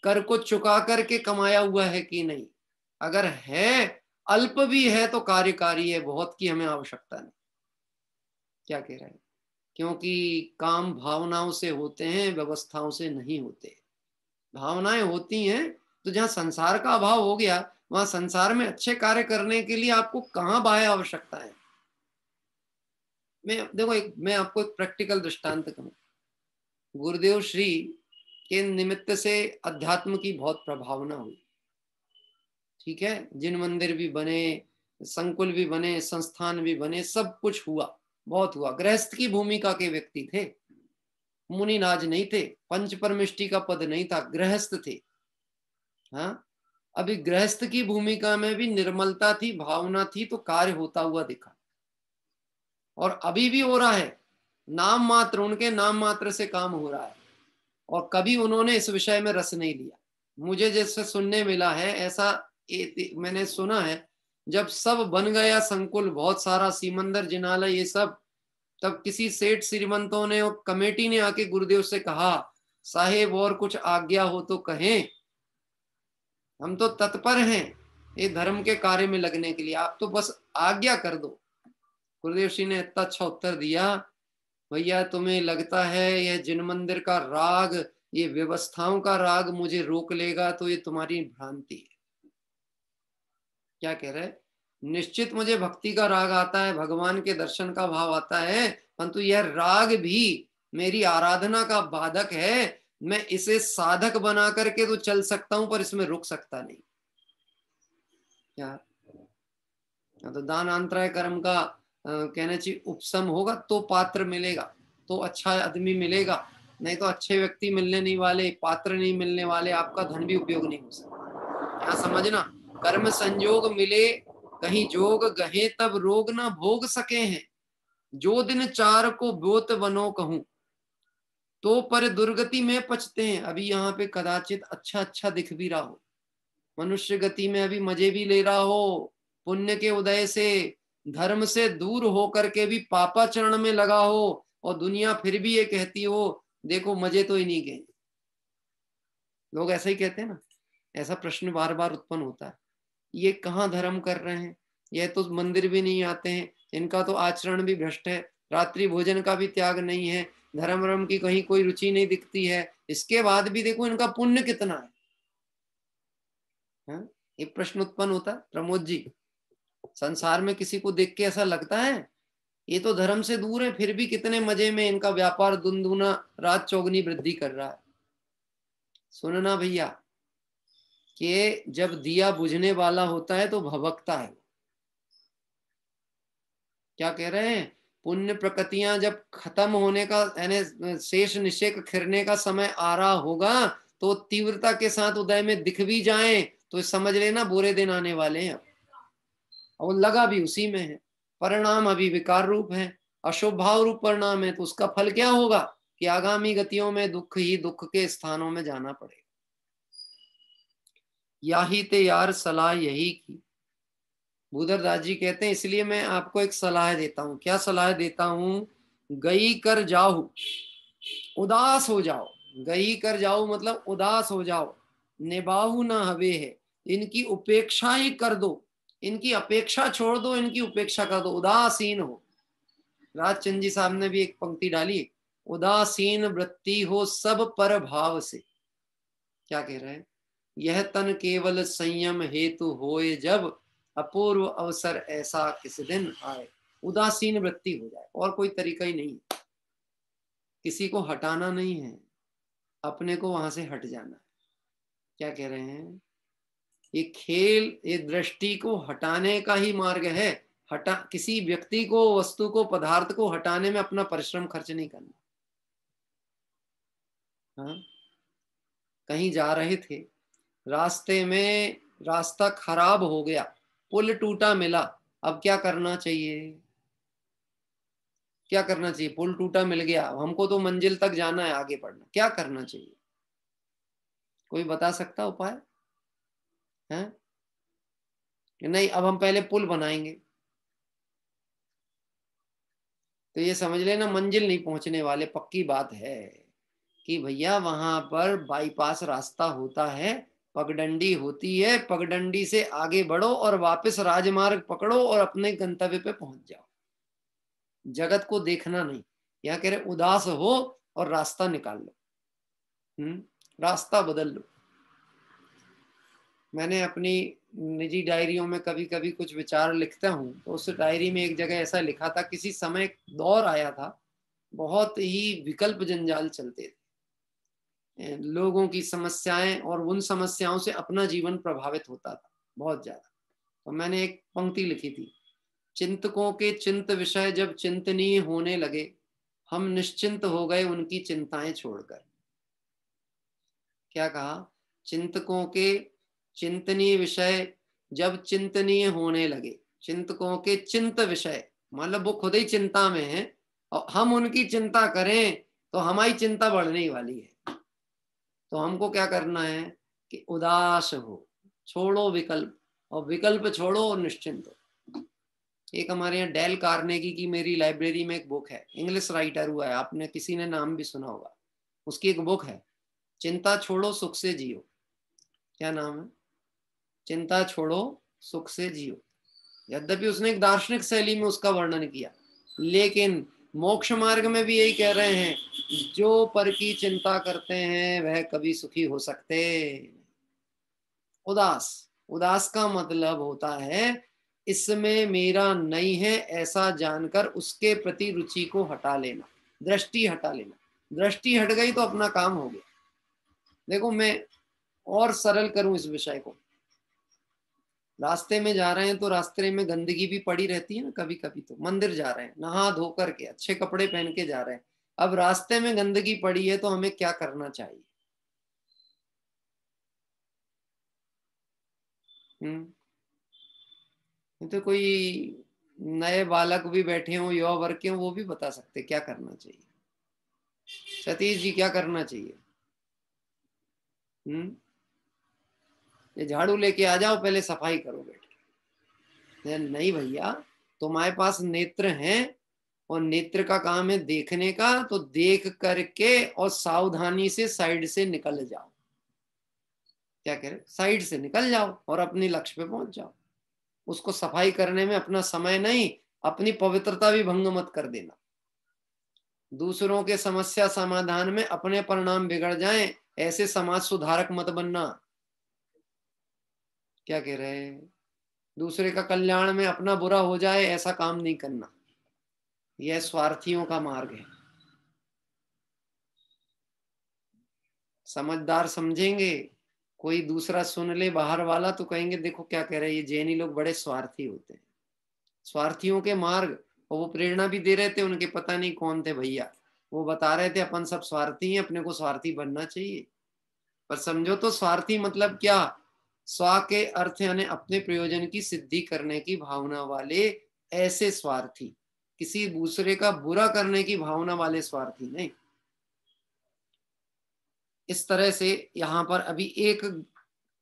कर को चुका करके कमाया हुआ है कि नहीं, अगर है अल्प भी है तो कार्यकारी है, बहुत की हमें आवश्यकता नहीं। क्या कह रहा है, क्योंकि काम भावनाओं से होते हैं, व्यवस्थाओं से नहीं होते। भावनाएं होती हैं तो जहां संसार का अभाव हो गया, वहां संसार में अच्छे कार्य करने के लिए आपको कहां बाह्य आवश्यकता है। मैं आपको एक प्रैक्टिकल दृष्टांत कहूं। गुरुदेव श्री के निमित्त से अध्यात्म की बहुत प्रभावना हुई। ठीक है, जिन मंदिर भी बने, संकुल भी बने, संस्थान भी बने, सब कुछ हुआ, बहुत हुआ। गृहस्थ की भूमिका के व्यक्ति थे, मुनि राज नहीं थे, पंच परमिष्टि का पद नहीं था, गृहस्थ थे। हाँ, अभी गृहस्थ की भूमिका में भी निर्मलता थी, भावना थी, तो कार्य होता हुआ दिखा। और अभी भी हो रहा है, नाम मात्र, उनके नाम मात्र से काम हो रहा है। और कभी उन्होंने इस विषय में रस नहीं लिया। मुझे जैसे सुनने मिला है, ऐसा मैंने सुना है, जब सब बन गया संकुल, बहुत सारा सीमंदर जिनालय ये सब, तब किसी सेठ श्रीमंतों ने और कमेटी ने आके गुरुदेव से कहा, साहेब और कुछ आज्ञा हो तो कहें, हम तो तत्पर हैं ये धर्म के कार्य में लगने के लिए, आप तो बस आज्ञा कर दो। गुरुदेव श्री ने इतना अच्छा उत्तर दिया, भैया तुम्हें लगता है यह जिन मंदिर का राग, ये व्यवस्थाओं का राग मुझे रोक लेगा, तो ये तुम्हारी भ्रांति है। क्या कह रहे, निश्चित मुझे भक्ति का राग आता है, भगवान के दर्शन का भाव आता है, परंतु यह राग भी मेरी आराधना का बाधक है। मैं इसे साधक बना करके तो चल सकता हूं, पर इसमें रुक सकता नहीं। क्या तो दानांतराय कर्म का कहना चाहिए उपशम होगा तो पात्र मिलेगा, तो अच्छा आदमी मिलेगा, नहीं तो अच्छे व्यक्ति मिलने नहीं वाले, पात्र नहीं मिलने वाले, आपका धन भी उपयोग नहीं हो सकता। यहाँ समझना, कर्म संयोग मिले कहीं जोग गहे, तब रोग ना भोग सके हैं, जो दिन चार को ब्योत बनो कहूं, तो पर दुर्गति में पचते हैं। अभी यहाँ पे कदाचित अच्छा अच्छा दिख भी रहा हो, मनुष्य गति में अभी मजे भी ले रहा हो, पुण्य के उदय से, धर्म से दूर होकर के भी पापाचरण में लगा हो, और दुनिया फिर भी ये कहती हो देखो मजे तो ही नहीं गए। लोग ऐसा ही कहते हैं ना, ऐसा प्रश्न बार बार उत्पन्न होता है, ये कहाँ धर्म कर रहे हैं, ये तो मंदिर भी नहीं आते हैं, इनका तो आचरण भी भ्रष्ट है, रात्रि भोजन का भी त्याग नहीं है, धर्म वर्म की कहीं कोई रुचि नहीं दिखती है, इसके बाद भी देखो इनका पुण्य कितना है। हाँ? एक प्रश्न उत्पन्न होता है, प्रमोद जी, संसार में किसी को देख के ऐसा लगता है ये तो धर्म से दूर है, फिर भी कितने मजे में इनका व्यापार दुनदुना रात चौगनी वृद्धि कर रहा है। सुनना भैया, कि जब दिया बुझने वाला होता है तो भभकता है। क्या कह रहे हैं, पुण्य प्रकृतियां जब खत्म होने का, यानी शेष निषेक खिरने का समय आ रहा होगा, तो तीव्रता के साथ उदय में दिख भी जाएं तो समझ लेना बुरे दिन आने वाले हैं। और लगा भी उसी में है, परिणाम अभी विकार रूप है, अशुभ भाव रूप परिणाम है, तो उसका फल क्या होगा कि आगामी गतियों में दुख ही दुख के स्थानों में जाना पड़ेगा। याही ते यार सलाह यही की, भूधरदास जी कहते हैं, इसलिए मैं आपको एक सलाह देता हूं। क्या सलाह देता हूं, गई कर जाओ, उदास हो जाओ। गई कर जाओ मतलब उदास हो जाओ, निबाहु ना हवे है, इनकी उपेक्षा ही कर दो, इनकी अपेक्षा छोड़ दो, इनकी उपेक्षा कर दो, उदासीन हो। राजचंद जी साहब ने भी एक पंक्ति डाली, उदासीन वृत्ति हो सब पर भाव से। क्या कह रहे हैं, यह तन केवल संयम हेतु होए, जब अपूर्व अवसर ऐसा किस दिन आए। उदासीन वृत्ति हो जाए, और कोई तरीका ही नहीं, किसी को हटाना नहीं है, अपने को वहां से हट जाना है। क्या कह रहे हैं, ये खेल, ये दृष्टि को हटाने का ही मार्ग है। हटा, किसी व्यक्ति को, वस्तु को, पदार्थ को हटाने में अपना परिश्रम खर्च नहीं करना। हाँ, कहीं जा रहे थे, रास्ते में रास्ता खराब हो गया, पुल टूटा मिला, अब क्या करना चाहिए, क्या करना चाहिए, पुल टूटा मिल गया, हमको तो मंजिल तक जाना है, आगे बढ़ना, क्या करना चाहिए। कोई बता सकता उपाय है? नहीं, अब हम पहले पुल बनाएंगे तो ये समझ लेना मंजिल नहीं पहुंचने वाले। पक्की बात है कि भैया वहां पर बाईपास रास्ता होता है, पगडंडी होती है, पगडंडी से आगे बढ़ो और वापस राजमार्ग पकड़ो और अपने गंतव्य पे पहुंच जाओ। जगत को देखना नहीं। यहाँ कह रहे उदास हो और रास्ता निकाल लो, रास्ता बदल लो। मैंने अपनी निजी डायरियों में कभी कभी कुछ विचार लिखता हूँ, तो उस डायरी में एक जगह ऐसा लिखा था, किसी समय एक दौर आया था, बहुत ही विकल्प जंजाल चलते थे, लोगों की समस्याएं और उन समस्याओं से अपना जीवन प्रभावित होता था बहुत ज्यादा। तो मैंने एक पंक्ति लिखी थी, चिंतकों के चिंत विषय जब चिंतनीय होने लगे, हम निश्चिंत हो गए उनकी चिंताएं छोड़कर। क्या कहा? चिंतकों के चिंतनीय विषय जब चिंतनीय होने लगे, चिंतकों के चिंत विषय मतलब वो खुद ही चिंता में है और हम उनकी चिंता करें तो हमारी चिंता बढ़ने ही वाली है। तो हमको क्या करना है कि उदास हो, छोड़ो विकल्प, और विकल्प छोड़ो और निश्चिंत हो। एक हमारे यहाँ डेल कार्नेगी की मेरी लाइब्रेरी में एक बुक है, इंग्लिश राइटर हुआ है, आपने किसी ने नाम भी सुना होगा, उसकी एक बुक है, चिंता छोड़ो सुख से जियो। क्या नाम है? चिंता छोड़ो सुख से जियो। यद्यपि उसने एक दार्शनिक शैली में उसका वर्णन किया, लेकिन मोक्ष मार्ग में भी यही कह रहे हैं, जो पर की चिंता करते हैं वह कभी सुखी हो सकते। उदास, उदास का मतलब होता है इसमें मेरा नहीं है ऐसा जानकर उसके प्रति रुचि को हटा लेना, दृष्टि हटा लेना। दृष्टि हट गई तो अपना काम हो गया। देखो मैं और सरल करूं इस विषय को, रास्ते में जा रहे हैं तो रास्ते में गंदगी भी पड़ी रहती है ना कभी कभी। तो मंदिर जा रहे हैं, नहा धो करके अच्छे कपड़े पहन के जा रहे हैं, अब रास्ते में गंदगी पड़ी है तो हमें क्या करना चाहिए? तो कोई नए बालक भी बैठे हो, युवा वर्ग के हो, वो भी बता सकते क्या करना चाहिए। सतीश जी क्या करना चाहिए? ये झाड़ू लेके आ जाओ, पहले सफाई करो बैठ के। नहीं भैया, तुम्हारे पास नेत्र हैं और नेत्र का काम है देखने का, तो देख करके और सावधानी से साइड से निकल जाओ। क्या कह रहे? साइड से निकल जाओ और अपने लक्ष्य पे पहुंच जाओ। उसको सफाई करने में अपना समय नहीं, अपनी पवित्रता भी भंग मत कर देना। दूसरों के समस्या समाधान में अपने परिणाम बिगड़ जाएं, ऐसे समाज सुधारक मत बनना। क्या कह रहे हैं? दूसरे का कल्याण में अपना बुरा हो जाए ऐसा काम नहीं करना, यह स्वार्थियों का मार्ग है। समझदार समझेंगे, कोई दूसरा सुन ले बाहर वाला तो कहेंगे देखो क्या कह रहे हैं, ये जैनी लोग बड़े स्वार्थी होते हैं। स्वार्थियों के मार्ग, और वो प्रेरणा भी दे रहे थे, उनके पता नहीं कौन थे भैया, वो बता रहे थे अपन सब स्वार्थी हैं, अपने को स्वार्थी बनना चाहिए। पर समझो तो स्वार्थी मतलब क्या? स्व के अर्थ यानी अपने प्रयोजन की सिद्धि करने की भावना वाले ऐसे स्वार्थी, किसी दूसरे का बुरा करने की भावना वाले स्वार्थी नहीं। इस तरह से यहाँ पर अभी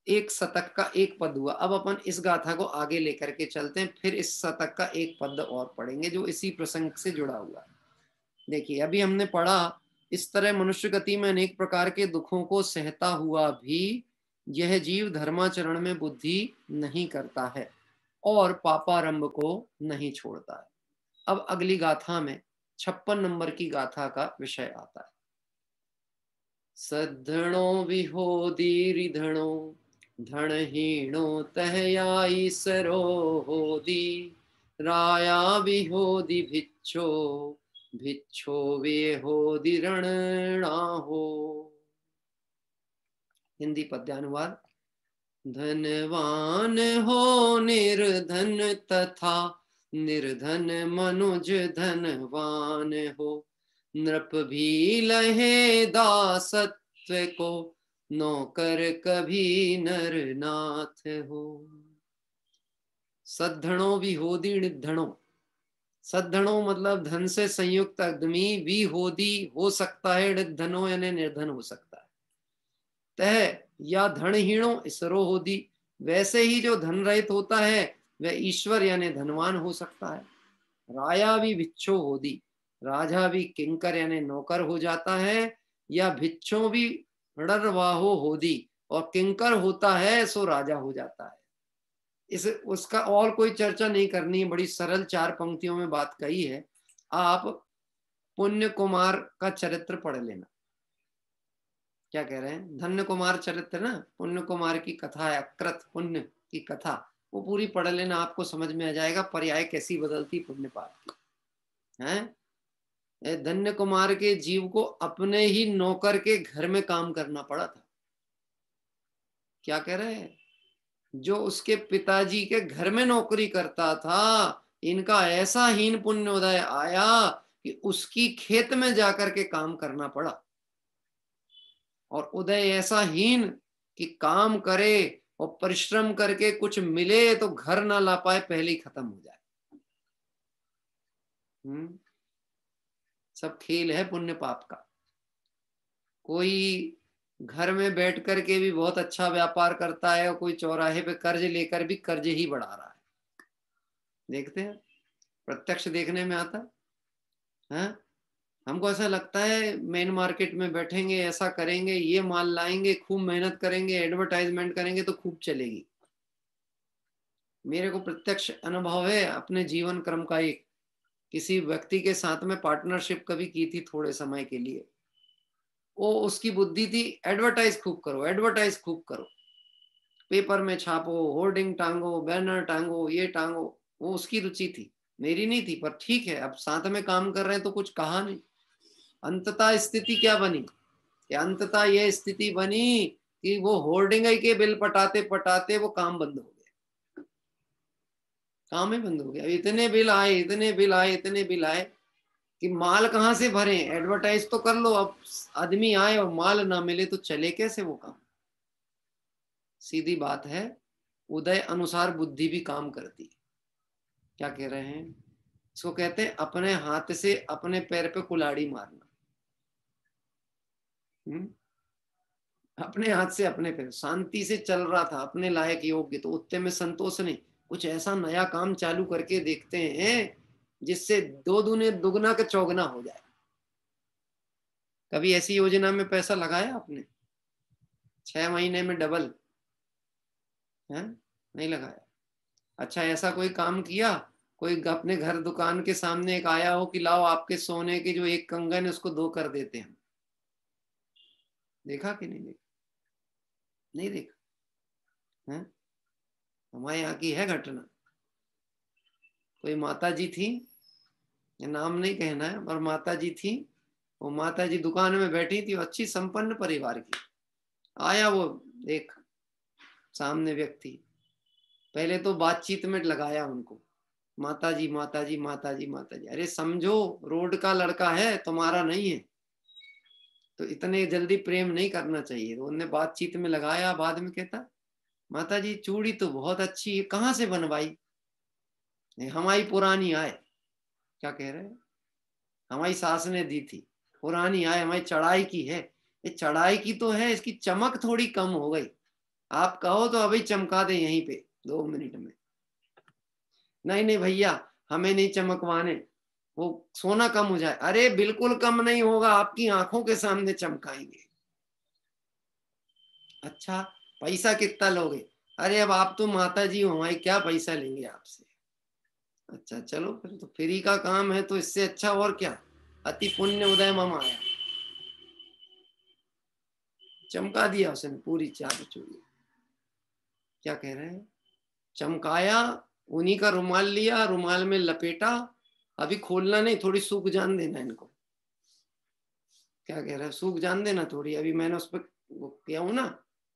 एक शतक का एक पद हुआ। अब अपन इस गाथा को आगे लेकर के चलते हैं, फिर इस शतक का एक पद और पढ़ेंगे जो इसी प्रसंग से जुड़ा हुआ है। देखिए अभी हमने पढ़ा, इस तरह मनुष्य गति में अनेक प्रकार के दुखों को सहता हुआ भी यह जीव धर्माचरण में बुद्धि नहीं करता है और पापारंभ को नहीं छोड़ता है। अब अगली गाथा में 56 नंबर की गाथा का विषय आता है। सद्धणो विहोदी रिधणो धनहीणो तहयाई सरो होदी राया विहोदी भिच्छो भिच्छो वे होदी रणणा हो। हिंदी पद्यानुवाद। धनवान हो निर्धन तथा निर्धन मनुज धनवान हो, नृप भी लहे दासत्व को नौकर कभी नर नाथ हो। सद्धणो विहोदी निधणो, सद्धणो मतलब धन से संयुक्त आदमी, विहोदी हो सकता है, निधनो यानी निर्धन हो सकता है। तह या धनहीणों इसरो होदी, वैसे ही जो धन रहित होता है वह ईश्वर यानी धनवान हो सकता है। राया भी भिक्षो होदी, राजा भी किंकर यानी नौकर हो जाता है, या भिक्षो भी रणरवाहो होदी, और किंकर होता है सो राजा हो जाता है। इस उसका और कोई चर्चा नहीं करनी है, बड़ी सरल 4 पंक्तियों में बात कही है। आप पुण्य कुमार का चरित्र पढ़ लेना। क्या कह रहे हैं? धन्य कुमार चरित्र ना, पुण्य कुमार की कथा है, अकृत पुण्य की कथा, वो पूरी पढ़ लेना, आपको समझ में आ जाएगा पर्याय कैसी बदलती पुण्य पाप की है। धन्य कुमार के जीव को अपने ही नौकर के घर में काम करना पड़ा था। क्या कह रहे हैं? जो उसके पिताजी के घर में नौकरी करता था, इनका ऐसा हीन पुण्य उदय आया कि उसकी खेत में जाकर के काम करना पड़ा, और उदय ऐसा हीन कि काम करे और परिश्रम करके कुछ मिले तो घर ना ला पाए, पहले ही खत्म हो जाए। सब खेल है पुण्य पाप का। कोई घर में बैठ करके भी बहुत अच्छा व्यापार करता है, और कोई चौराहे पे कर्ज लेकर भी कर्ज ही बढ़ा रहा है। देखते हैं, प्रत्यक्ष देखने में आता है। हमको ऐसा लगता है मेन मार्केट में बैठेंगे, ऐसा करेंगे, ये माल लाएंगे, खूब मेहनत करेंगे, एडवर्टाइजमेंट करेंगे तो खूब चलेगी। मेरे को प्रत्यक्ष अनुभव है अपने जीवन क्रम का। एक किसी व्यक्ति के साथ में पार्टनरशिप कभी की थी थोड़े समय के लिए। वो उसकी बुद्धि थी एडवर्टाइज खूब करो, एडवर्टाइज खूब करो, पेपर में छापो, होर्डिंग टांगो, बैनर टांगो, ये टांगो। वो उसकी रुचि थी, मेरी नहीं थी। पर ठीक है, अब साथ में काम कर रहे हैं तो कुछ कहा नहीं। अंततः स्थिति क्या बनी? अंततः यह स्थिति बनी कि वो होर्डिंग के बिल पटाते पटाते वो काम बंद हो गया। काम ही बंद हो गया। इतने बिल आए, इतने बिल आए, इतने बिल आए कि माल कहां से भरें? एडवर्टाइज तो कर लो, अब आदमी आए और माल ना मिले तो चले कैसे वो काम? सीधी बात है, उदय अनुसार बुद्धि भी काम करती। क्या कह रहे हैं? इसको कहते हैं अपने हाथ से अपने पैर पे कुल्हाड़ी मारना। अपने हाथ से अपने पैर, शांति से चल रहा था, अपने लायक योग्य, तो उतने में संतोष नहीं, कुछ ऐसा नया काम चालू करके देखते हैं जिससे 2 दूने दुगना का चौगना हो जाए। कभी ऐसी योजना में पैसा लगाया आपने? 6 महीने में डबल है? नहीं लगाया। अच्छा, ऐसा कोई काम किया, कोई अपने घर दुकान के सामने एक आया हो कि लाओ आपके सोने के जो 1 कंगन है उसको 2 कर देते हैं? देखा कि नहीं देखा? नहीं देखा है? हमारे यहाँ की है घटना। कोई माता जी थी, नाम नहीं कहना है, पर माता जी थी। वो माता जी दुकान में बैठी थी, अच्छी संपन्न परिवार की। आया वो एक सामने व्यक्ति, पहले तो बातचीत में लगाया उनको, माता जी माता जी माता जी माता जी। अरे समझो, रोड का लड़का है, तुम्हारा नहीं है, तो इतने जल्दी प्रेम नहीं करना चाहिए। तो उन्होंने बातचीत में लगाया, बाद में कहता माता जी चूड़ी तो बहुत अच्छी है, कहाँ से बनवाई? हमारी पुरानी आए। क्या कह रहे हैं? हमारी सास ने दी थी, पुरानी आए, हमारी चढ़ाई की है। ये चढ़ाई की तो है, इसकी चमक थोड़ी कम हो गई, आप कहो तो अभी चमका दे यहीं पे 2 मिनट में। नहीं नहीं भैया, हमें नहीं चमकवाने, वो सोना कम हो जाए। अरे बिल्कुल कम नहीं होगा, आपकी आंखों के सामने चमकाएंगे। अच्छा, पैसा कितना लोगे? अरे अब आप तो माता जी हो हमारी, क्या पैसा लेंगे आपसे? अच्छा चलो, फिर तो फ्री का काम है, तो इससे अच्छा और क्या? अति पुण्य उदय मम आया। चमका दिया उसने पूरी चादर चूड़ी। क्या कह रहे हैं? चमकाया, उन्हीं का रुमाल लिया, रुमाल में लपेटा, अभी खोलना नहीं, थोड़ी सूख जान देना इनको। क्या कह रहा है? सूख जान देना थोड़ी, अभी मैंने उस पर किया हूं ना,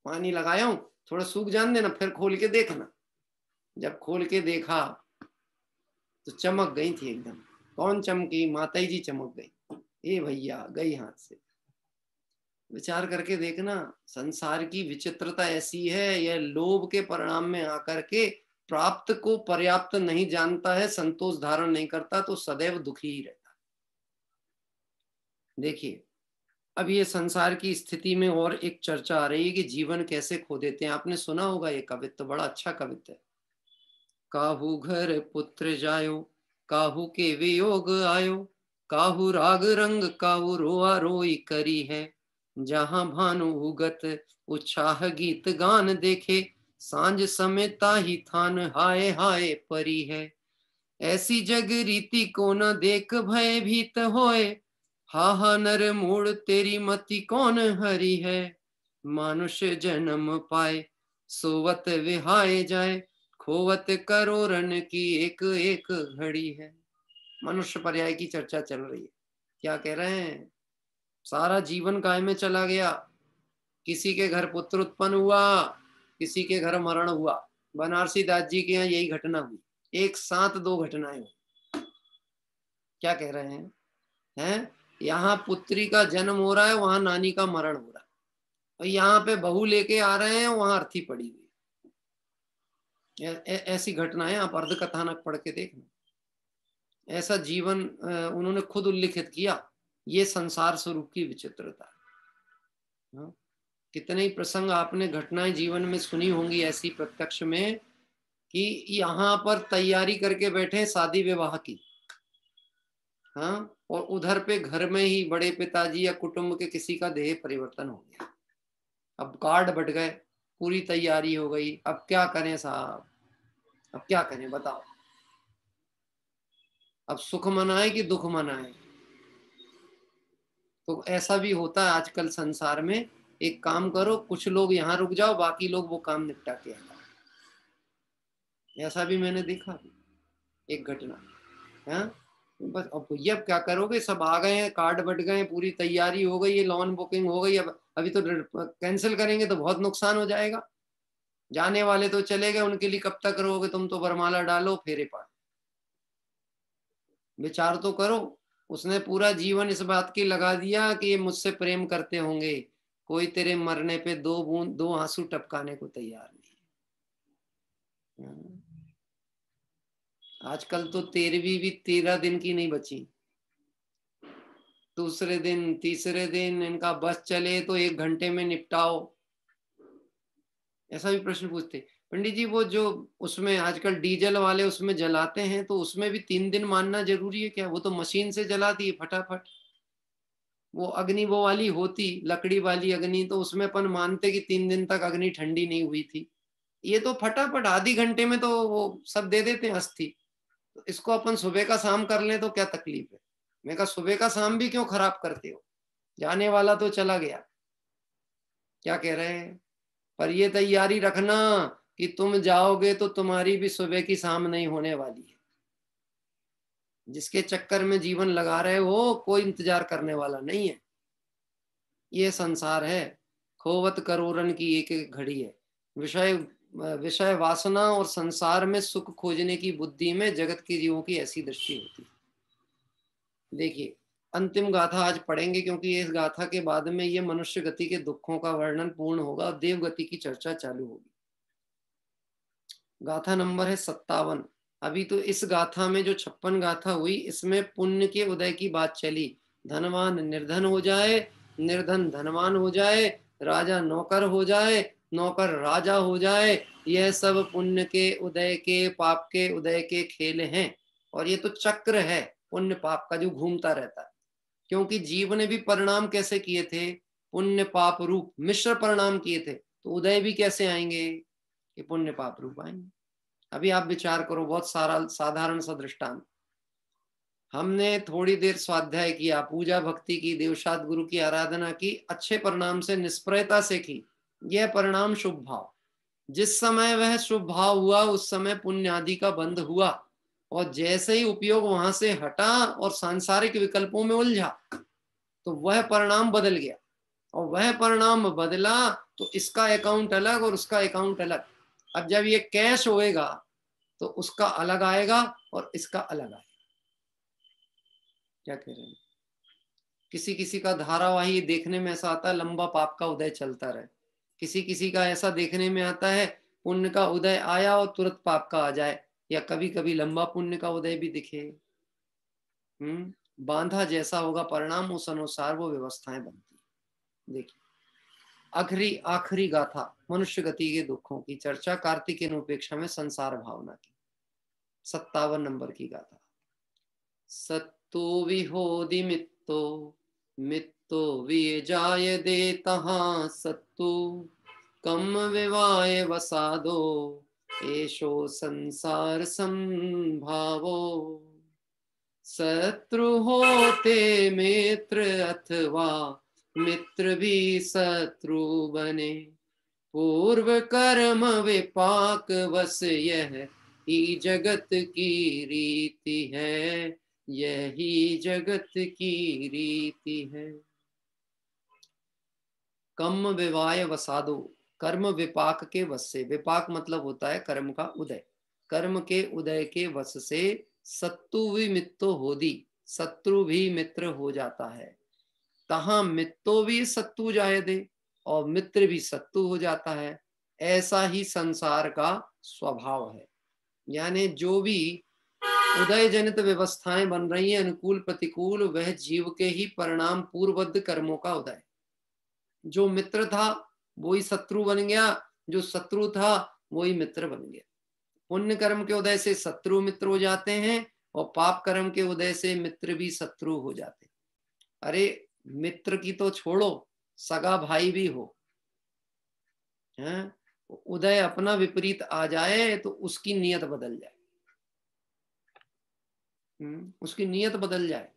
पानी लगाया हूं, थोड़ा सूख जान देना, फिर खोल के देखना। जब खोल के देखा तो चमक गई थी एकदम। कौन चमकी? माता जी चमक गई। ए भैया, गई हाथ से। विचार करके देखना, संसार की विचित्रता ऐसी है, यह लोभ के परिणाम में आकर के प्राप्त को पर्याप्त नहीं जानता है, संतोष धारण नहीं करता, तो सदैव दुखी ही रहता। देखिए, अब ये संसार की स्थिति में और एक चर्चा आ रही है कि जीवन कैसे खो देते हैं। आपने सुना होगा ये कवित्व, बड़ा अच्छा कवित्व है। काहू घर पुत्र जायो, काहू के वियोग आयो, काहू राग रंग काहू रोआ रोई करी है। जहां भानु उगत उत्साह गीत गान देखे, सांझ समय ताही थान हाय हाय परी है। ऐसी जग रीति को न देख भय भीत होए, हा हा नर मूड तेरी मति कौन हरी है। मानुष जन्म पाए सोवत विहाय जाए, खोवत करोरन की एक एक घड़ी है। मनुष्य पर्याय की चर्चा चल रही है। क्या कह रहे हैं? सारा जीवन काय में चला गया। किसी के घर पुत्र उत्पन्न हुआ, किसी के घर मरण हुआ। बनारसी दास जी के यहाँ यही घटना हुई, एक साथ दो घटनाएं हुई। क्या कह रहे हैं? यहाँ पुत्री का जन्म हो रहा है, वहां नानी का मरण हो रहा है, और यहाँ पे बहू लेके आ रहे हैं, वहां अर्थी पड़ी हुई। ऐसी घटनाएं आप अर्ध कथानक पढ़ के देखना। ऐसा जीवन उन्होंने खुद उल्लिखित किया। ये संसार स्वरूप की विचित्रता। कितने ही प्रसंग आपने घटनाएं जीवन में सुनी होंगी ऐसी प्रत्यक्ष में, कि यहाँ पर तैयारी करके बैठे शादी विवाह की, हाँ, और उधर पे घर में ही बड़े पिताजी या कुटुंब के किसी का देह परिवर्तन हो गया। अब कार्ड बट गए, पूरी तैयारी हो गई, अब क्या करें साहब, अब क्या करें बताओ। अब सुख मनाए कि दुख मनाए। तो ऐसा भी होता है आजकल संसार में। एक काम करो, कुछ लोग यहाँ रुक जाओ, बाकी लोग वो काम निपटा के आए। ऐसा भी मैंने देखा, एक घटना। हाँ, बस अब भैया क्या करोगे, सब आ गए हैं, कार्ड बट गए, पूरी तैयारी हो गई है, लॉन बुकिंग हो गई। अब अभी तो कैंसिल करेंगे तो बहुत नुकसान हो जाएगा। जाने वाले तो चले गए, उनके लिए कब तक रहोगे तुम? तो वरमाला डालो, फेरे पाओ। विचार तो करो। उसने पूरा जीवन इस बात की लगा दिया कि ये मुझसे प्रेम करते होंगे, कोई तेरे मरने पे दो बूंद दो आंसू टपकाने को तैयार नहीं। आजकल तो 13वीं भी 13 दिन की नहीं बची। दूसरे दिन तीसरे दिन इनका बस चले तो 1 घंटे में निपटाओ। ऐसा भी प्रश्न पूछते, पंडित जी वो जो उसमें आजकल डीजल वाले उसमें जलाते हैं, तो उसमें भी 3 दिन मानना जरूरी है क्या? वो तो मशीन से जलाती है फटाफट। वो अग्नि वो वाली होती, लकड़ी वाली अग्नि, तो उसमें अपन मानते कि 3 दिन तक अग्नि ठंडी नहीं हुई थी। ये तो फटाफट आधी घंटे में तो वो सब दे देते हैं अस्थि। तो इसको अपन सुबह का शाम कर लें तो क्या तकलीफ है? मैं कहा सुबह का शाम भी क्यों खराब करते हो? जाने वाला तो चला गया। क्या कह रहे हैं? पर ये तैयारी रखना कि तुम जाओगे तो तुम्हारी भी सुबह की शाम नहीं होने वाली है। जिसके चक्कर में जीवन लगा रहे हो, कोई इंतजार करने वाला नहीं है। ये संसार है, खोवत करोरन की एक एक घड़ी है। विषय विषय वासना और संसार में सुख खोजने की बुद्धि में जगत के जीवों की ऐसी दृष्टि होती है। देखिए अंतिम गाथा आज पढ़ेंगे, क्योंकि इस गाथा के बाद में ये मनुष्य गति के दुखों का वर्णन पूर्ण होगा और देव गति की चर्चा चालू होगी। गाथा नंबर है 57। अभी तो इस गाथा में जो 56 गाथा हुई, इसमें पुण्य के उदय की बात चली। धनवान निर्धन हो जाए, निर्धन धनवान हो जाए, राजा नौकर हो जाए, नौकर राजा हो जाए, यह सब पुण्य के उदय के, पाप के उदय के खेल हैं। और ये तो चक्र है पुण्य पाप का जो घूमता रहता है। क्योंकि जीव ने भी परिणाम कैसे किए थे? पुण्य पाप रूप मिश्र परिणाम किए थे, तो उदय भी कैसे आएंगे? कि पुण्य पाप रूप आएंगे। अभी आप विचार करो, बहुत सारा साधारण सा दृष्टांत। हमने थोड़ी देर स्वाध्याय किया, पूजा भक्ति की, देवशाद गुरु की आराधना की, अच्छे परिणाम से निष्प्रयता से की, यह परिणाम शुभ भाव। जिस समय वह शुभ भाव हुआ उस समय पुण्य आदि का बंध हुआ, और जैसे ही उपयोग वहां से हटा और सांसारिक विकल्पों में उलझा, तो वह परिणाम बदल गया। और वह परिणाम बदला तो इसका अकाउंट अलग और उसका अकाउंट अलग। अब जब ये कैश होएगा तो उसका अलग आएगा और इसका अलग आएगा। क्या कह रहे हैं? किसी किसी का धारावाही देखने में ऐसा आता है, लंबा पाप का उदय चलता रहे। किसी किसी का ऐसा देखने में आता है, पुण्य का उदय आया और तुरंत पाप का आ जाए, या कभी कभी लंबा पुण्य का उदय भी दिखे। बांधा जैसा होगा परिणाम, उस अनुसार वो व्यवस्थाएं बनती। देखिए आखिरी आखिरी गाथा मनुष्य गति के दुखों की चर्चा कार्तिकेय उपेक्षा में संसार भावना की 57 नंबर की गाथा। सत्तो विहोदि मित्तो मित्तो विय जाय दे तहाँ सत्तु कम विवाय वसादो एशो संसार संभावो। शत्रु होते मित्र अथवा मित्र भी शत्रु बने पूर्व कर्म विपाक वश यह ही जगत की रीति है यही जगत की रीति है। कम विवाय वसादो कर्म विपाक के वश से, विपाक मतलब होता है कर्म का उदय, कर्म के उदय के वश से सत्तु भी मित्तो होदी शत्रु भी मित्र हो जाता है। तहां मित्तो भी सत्तु जाए दे और मित्र भी सत्तु हो जाता है। ऐसा ही संसार का स्वभाव है। यानी जो भी उदय जनित व्यवस्थाएं बन रही हैं अनुकूल प्रतिकूल, वह जीव के ही परिणाम पूर्वबद्ध कर्मों का उदय। जो मित्र था वही शत्रु बन गया, जो शत्रु था वही मित्र बन गया। पुण्य कर्म के उदय से शत्रु मित्र हो जाते हैं और पाप कर्म के उदय से मित्र भी शत्रु हो जाते हैं। अरे मित्र की तो छोड़ो, सगा भाई भी हो, हैं? उदय अपना विपरीत आ जाए तो उसकी नियत बदल जाए, उसकी नियत बदल जाए।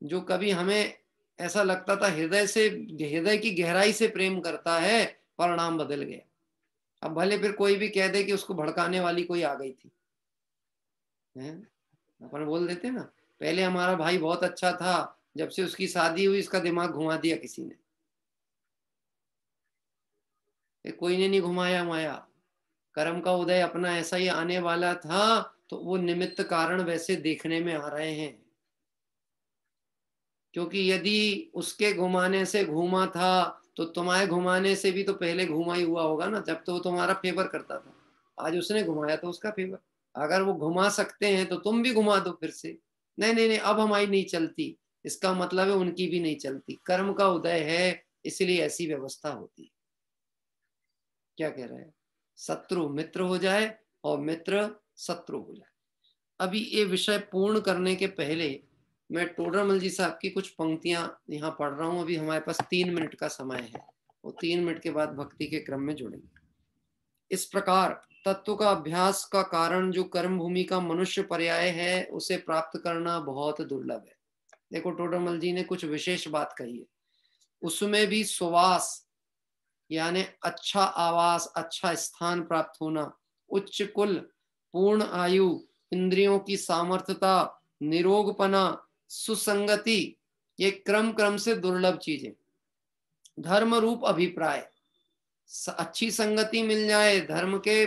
जो कभी हमें ऐसा लगता था हृदय से, हृदय की गहराई से प्रेम करता है, परिणाम बदल गया। अब भले फिर कोई भी कह दे कि उसको भड़काने वाली कोई आ गई थी, अपन बोल देते ना, पहले हमारा भाई बहुत अच्छा था, जब से उसकी शादी हुई इसका दिमाग घुमा दिया किसी ने। कोई ने नहीं घुमाया माया, कर्म का उदय अपना ऐसा ही आने वाला था, तो वो निमित्त कारण वैसे देखने में आ रहे हैं। क्योंकि यदि उसके घुमाने से घूमा था तो तुम्हारे घुमाने से भी तो पहले घुमा ही हुआ होगा ना, जब तो वो तुम्हारा फेवर करता था। आज उसने घुमाया तो उसका फेवर। अगर वो घुमा सकते हैं तो तुम भी घुमा दो फिर से। नहीं नहीं नहीं, अब हमारी नहीं चलती, इसका मतलब है उनकी भी नहीं चलती। कर्म का उदय है इसलिए ऐसी व्यवस्था होती है। क्या कह रहे हैं? शत्रु मित्र हो जाए और मित्र शत्रु हो जाए। अभी ये विषय पूर्ण करने के पहले मैं टोडरमल जी साहब की कुछ पंक्तियां यहाँ पढ़ रहा हूँ। अभी हमारे पास 3 मिनट का समय है, वो 3 मिनट के बाद भक्ति के क्रम में जुड़ेंगे। इस प्रकार तत्व का अभ्यास का कारण जो कर्म भूमि का मनुष्य पर्याय है, उसे प्राप्त करना बहुत दुर्लभ है। देखो टोडरमल जी ने कुछ विशेष बात कही है, उसमें भी सुवास यानी अच्छा आवास, अच्छा स्थान प्राप्त होना, उच्च कुल, पूर्ण आयु, इंद्रियों की सामर्थ्यता, निरोगपना, सुसंगति, ये क्रम क्रम से दुर्लभ चीजें। धर्म रूप अभिप्राय, अच्छी संगति मिल जाए, धर्म के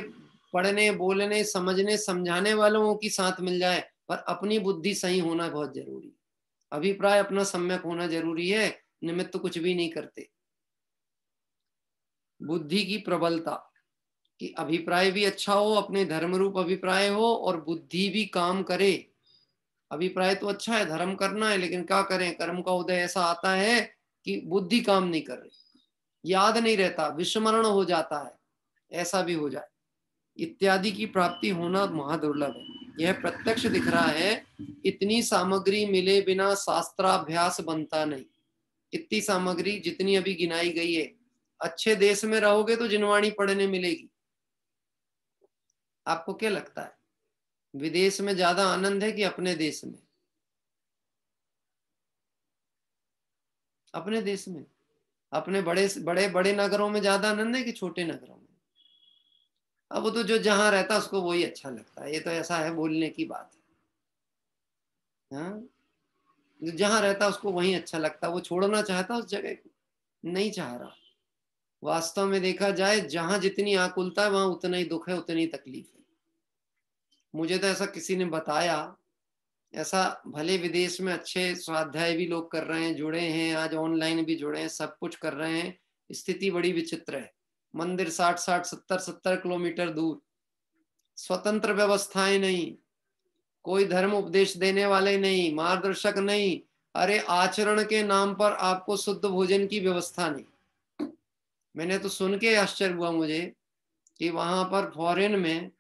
पढ़ने बोलने समझने समझाने वालों की साथ मिल जाए, पर अपनी बुद्धि सही होना बहुत जरूरी है। अभिप्राय अपना सम्यक होना जरूरी है, निमित्त कुछ भी नहीं करते। बुद्धि की प्रबलता कि अभिप्राय भी अच्छा हो, अपने धर्म रूप अभिप्राय हो और बुद्धि भी काम करे। अभिप्राय तो अच्छा है, धर्म करना है, लेकिन क्या करें, कर्म का उदय ऐसा आता है कि बुद्धि काम नहीं कर रही, याद नहीं रहता, विस्मरण हो जाता है, ऐसा भी हो जाए, इत्यादि की प्राप्ति होना महादुर्लभ है। यह प्रत्यक्ष दिख रहा है। इतनी सामग्री मिले बिना शास्त्राभ्यास बनता नहीं। इतनी सामग्री जितनी अभी गिनाई गई है, अच्छे देश में रहोगे तो जिनवाणी पढ़ने मिलेगी। आपको क्या लगता है, विदेश में ज्यादा आनंद है कि अपने देश में? अपने देश में। अपने बड़े बड़े बड़े नगरों में ज्यादा आनंद है कि छोटे नगरों में? अब वो तो जो जहां रहता है उसको वही अच्छा लगता है, ये तो ऐसा है बोलने की बात है। हाँ, जो जहां रहता है उसको वही अच्छा लगता है, वो छोड़ना चाहता उस जगह को नहीं चाह रहा। वास्तव में देखा जाए, जहां जितनी आकुलता है वहां उतना ही दुख है, उतनी तकलीफ है। मुझे तो ऐसा किसी ने बताया, ऐसा भले विदेश में अच्छे स्वाध्याय भी लोग कर रहे हैं, जुड़े हैं, आज ऑनलाइन भी जुड़े हैं, सब कुछ कर रहे हैं, स्थिति बड़ी विचित्र है। मंदिर 60-60 70-70 किलोमीटर दूर, स्वतंत्र व्यवस्थाएं नहीं, कोई धर्म उपदेश देने वाले नहीं, मार्गदर्शक नहीं। अरे आचरण के नाम पर आपको शुद्ध भोजन की व्यवस्था नहीं। मैंने तो सुन के आश्चर्य हुआ मुझे कि वहां पर फॉरेन में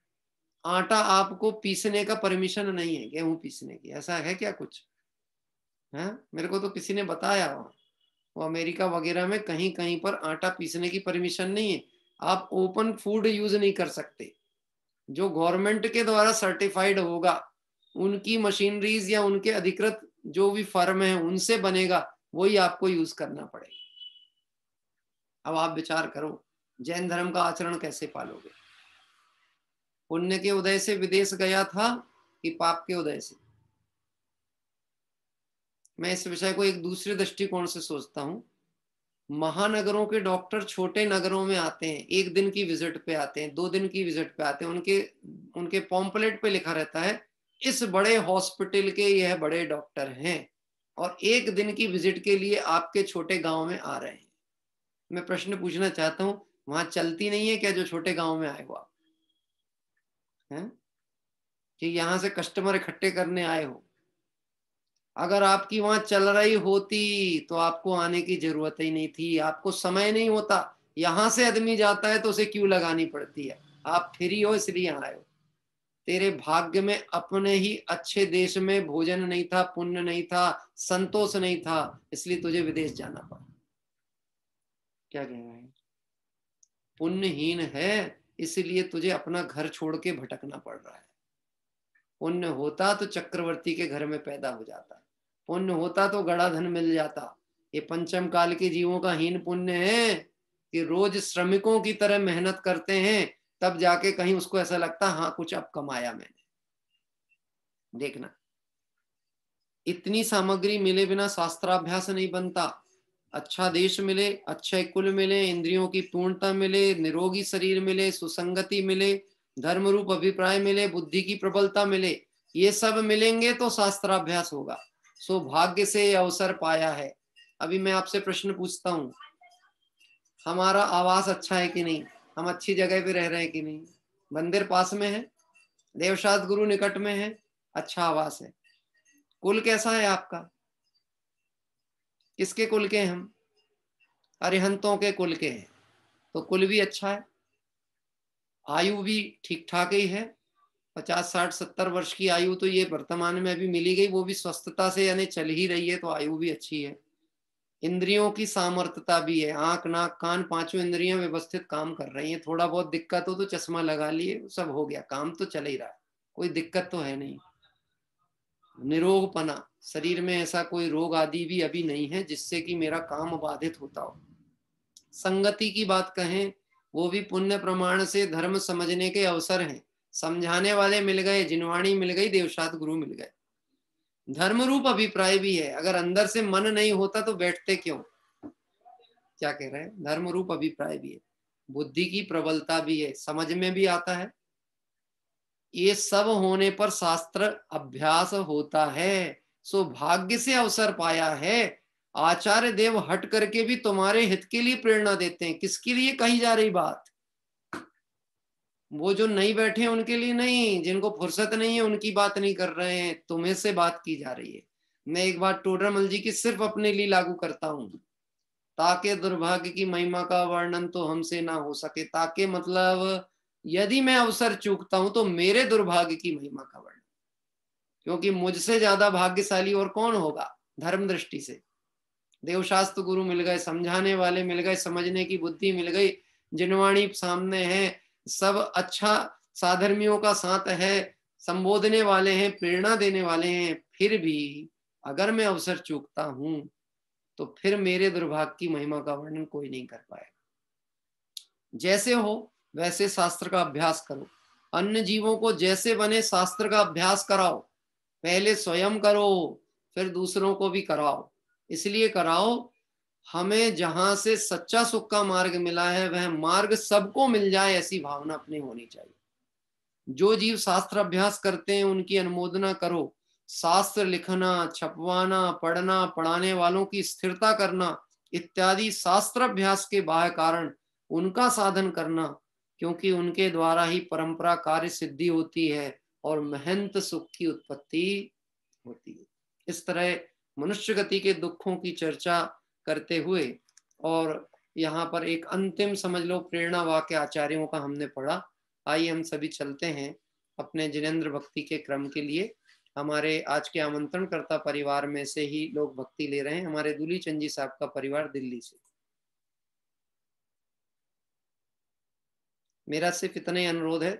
आटा आपको पीसने का परमिशन नहीं है, गेहूं पीसने की। ऐसा है क्या कुछ? है, मेरे को तो किसी ने बताया। वो अमेरिका वगैरह में कहीं कहीं पर आटा पीसने की परमिशन नहीं है। आप ओपन फूड यूज नहीं कर सकते। जो गवर्नमेंट के द्वारा सर्टिफाइड होगा, उनकी मशीनरीज या उनके अधिकृत जो भी फर्म है उनसे बनेगा, वही आपको यूज करना पड़ेगा। अब आप विचार करो, जैन धर्म का आचरण कैसे पालोगे? पुण्य के उदय से विदेश गया था कि पाप के उदय से? मैं इस विषय को एक दूसरे दृष्टिकोण से सोचता हूं। महानगरों के डॉक्टर छोटे नगरों में आते हैं, 1 दिन की विजिट पे आते हैं, 2 दिन की विजिट पे आते हैं। उनके पॉम्पलेट पे लिखा रहता है इस बड़े हॉस्पिटल के यह बड़े डॉक्टर हैं, और 1 दिन की विजिट के लिए आपके छोटे गांव में आ रहे हैं। मैं प्रश्न पूछना चाहता हूं, वहां चलती नहीं है क्या जो छोटे गांव में आए हो आप? हैं कि यहां से कस्टमर इकट्ठे करने आए हो? अगर आपकी वहां चल रही होती तो आपको आने की जरूरत ही नहीं थी, आपको समय नहीं होता। यहां से आदमी जाता है तो उसे क्यों लगानी पड़ती है? आप फ्री हो इसलिए यहाँ आए हो। तेरे भाग्य में अपने ही अच्छे देश में भोजन नहीं था, पुण्य नहीं था, संतोष नहीं था, इसलिए तुझे विदेश जाना पड़ा। क्या कह रहा है? पुण्यहीन है इसलिए तुझे अपना घर छोड़ के भटकना पड़ रहा है। पुण्य होता तो चक्रवर्ती के घर में पैदा हो जाता, पुण्य होता तो गड़ा धन मिल जाता। ये पंचम काल के जीवों का हीन पुण्य है कि रोज श्रमिकों की तरह मेहनत करते हैं, तब जाके कहीं उसको ऐसा लगता हाँ कुछ अब कमाया मैंने। देखना, इतनी सामग्री मिले बिना शास्त्राभ्यास नहीं बनता। अच्छा देश मिले, अच्छे कुल मिले, इंद्रियों की पूर्णता मिले, निरोगी शरीर मिले, सुसंगति मिले, धर्म रूप अभिप्राय मिले, बुद्धि की प्रबलता मिले, ये सब मिलेंगे तो शास्त्राभ्यास होगा। सौभाग्य से अवसर पाया है। अभी मैं आपसे प्रश्न पूछता हूँ, हमारा आवास अच्छा है कि नहीं? हम अच्छी जगह पे रह रहे हैं कि नहीं? मंदिर पास में है, देवशास्त्र गुरु निकट में है, अच्छा आवास है। कुल कैसा है आपका? किसके कुल के हम? अरिहंतों के कुल के हैं, तो कुल भी अच्छा है। आयु भी ठीक ठाक ही है, 50, 60, 70 वर्ष की आयु तो ये वर्तमान में अभी मिली गई, वो भी स्वस्थता से यानी चल ही रही है, तो आयु भी अच्छी है। इंद्रियों की सामर्थ्यता भी है, आंख नाक कान पांचों इंद्रियां व्यवस्थित काम कर रही हैं। थोड़ा बहुत दिक्कत हो तो चश्मा लगा लिए, सब हो गया, काम तो चल ही रहा है, कोई दिक्कत तो है नहीं। निरोगपना, शरीर में ऐसा कोई रोग आदि भी अभी नहीं है जिससे कि मेरा काम बाधित होता हो। संगति की बात कहें, वो भी पुण्य प्रमाण से धर्म समझने के अवसर हैं। समझाने वाले मिल गए, जिनवाणी मिल गई, देवशास्त्र गुरु मिल गए। धर्म रूप अभिप्राय भी है, अगर अंदर से मन नहीं होता तो बैठते क्यों? क्या कह रहे हैं? धर्म रूप अभिप्राय भी है, बुद्धि की प्रबलता भी है, समझ में भी आता है। ये सब होने पर शास्त्र अभ्यास होता है। सो भाग्य से अवसर पाया है। आचार्य देव हट करके भी तुम्हारे हित के लिए प्रेरणा देते हैं। किसके लिए कही जा रही बात? वो जो नहीं बैठे उनके लिए नहीं, जिनको फुर्सत नहीं है उनकी बात नहीं कर रहे हैं, तुम्हें से बात की जा रही है। मैं एक बात टोडरमल जी की सिर्फ अपने लिए लागू करता हूं। ताके दुर्भाग्य की महिमा का वर्णन तो हमसे ना हो सके। ताके मतलब यदि मैं अवसर चूकता हूं तो मेरे दुर्भाग्य की महिमा का वर्णन, क्योंकि मुझसे ज्यादा भाग्यशाली और कौन होगा धर्म दृष्टि से। देवशास्त्र गुरु मिल गए, समझाने वाले मिल गए, समझने की बुद्धि मिल गई, जिनवाणी सामने है, सब अच्छा साधर्मियों का साथ है, संबोधने वाले हैं, प्रेरणा देने वाले हैं। फिर भी अगर मैं अवसर चूकता हूं तो फिर मेरे दुर्भाग्य की महिमा का वर्णन कोई नहीं कर पाएगा। जैसे हो वैसे शास्त्र का अभ्यास करो। अन्य जीवों को जैसे बने शास्त्र का अभ्यास कराओ। पहले स्वयं करो, फिर दूसरों को भी कराओ। इसलिए कराओ, हमें जहां से सच्चा सुख का मार्ग मिला है वह मार्ग सबको मिल जाए, ऐसी भावना अपनी होनी चाहिए। जो जीव शास्त्र अभ्यास करते हैं उनकी अनुमोदना करो। शास्त्र लिखना, छपवाना, पढ़ना, पढ़ाने वालों की स्थिरता करना इत्यादि शास्त्र अभ्यास के बाह्य कारण उनका साधन करना, क्योंकि उनके द्वारा ही परंपरा कार्य सिद्धि होती है और महंत सुख की उत्पत्ति होती है। इस तरह मनुष्य गति के दुखों की चर्चा करते हुए और यहाँ पर एक अंतिम समझ लो प्रेरणा वाक्य आचार्यों का हमने पढ़ा। आइए हम सभी चलते हैं अपने जिनेंद्र भक्ति के क्रम के लिए। हमारे आज के आमंत्रणकर्ता परिवार में से ही लोग भक्ति ले रहे हैं, हमारे दुलीचंद जी साहब का परिवार दिल्ली से। मेरा सिर्फ इतना ही अनुरोध है,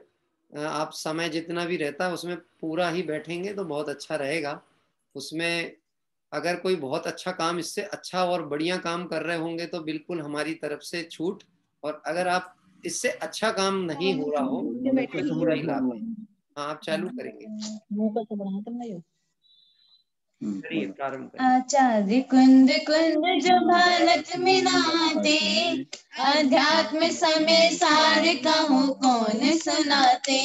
आप समय जितना भी रहता है उसमें पूरा ही बैठेंगे तो बहुत अच्छा रहेगा। उसमें अगर कोई बहुत अच्छा काम, इससे अच्छा और बढ़िया काम कर रहे होंगे तो बिल्कुल हमारी तरफ से छूट, और अगर आप इससे अच्छा काम नहीं हो रहा हो तो पूरा ही लाभ है। हाँ, आप चालू करेंगे। करिए, प्रारंभ करिए। आचार्य कुंद कुंद जो भारत में नाते, अध्यात्म समय सार कहूँ कौन सुनाते।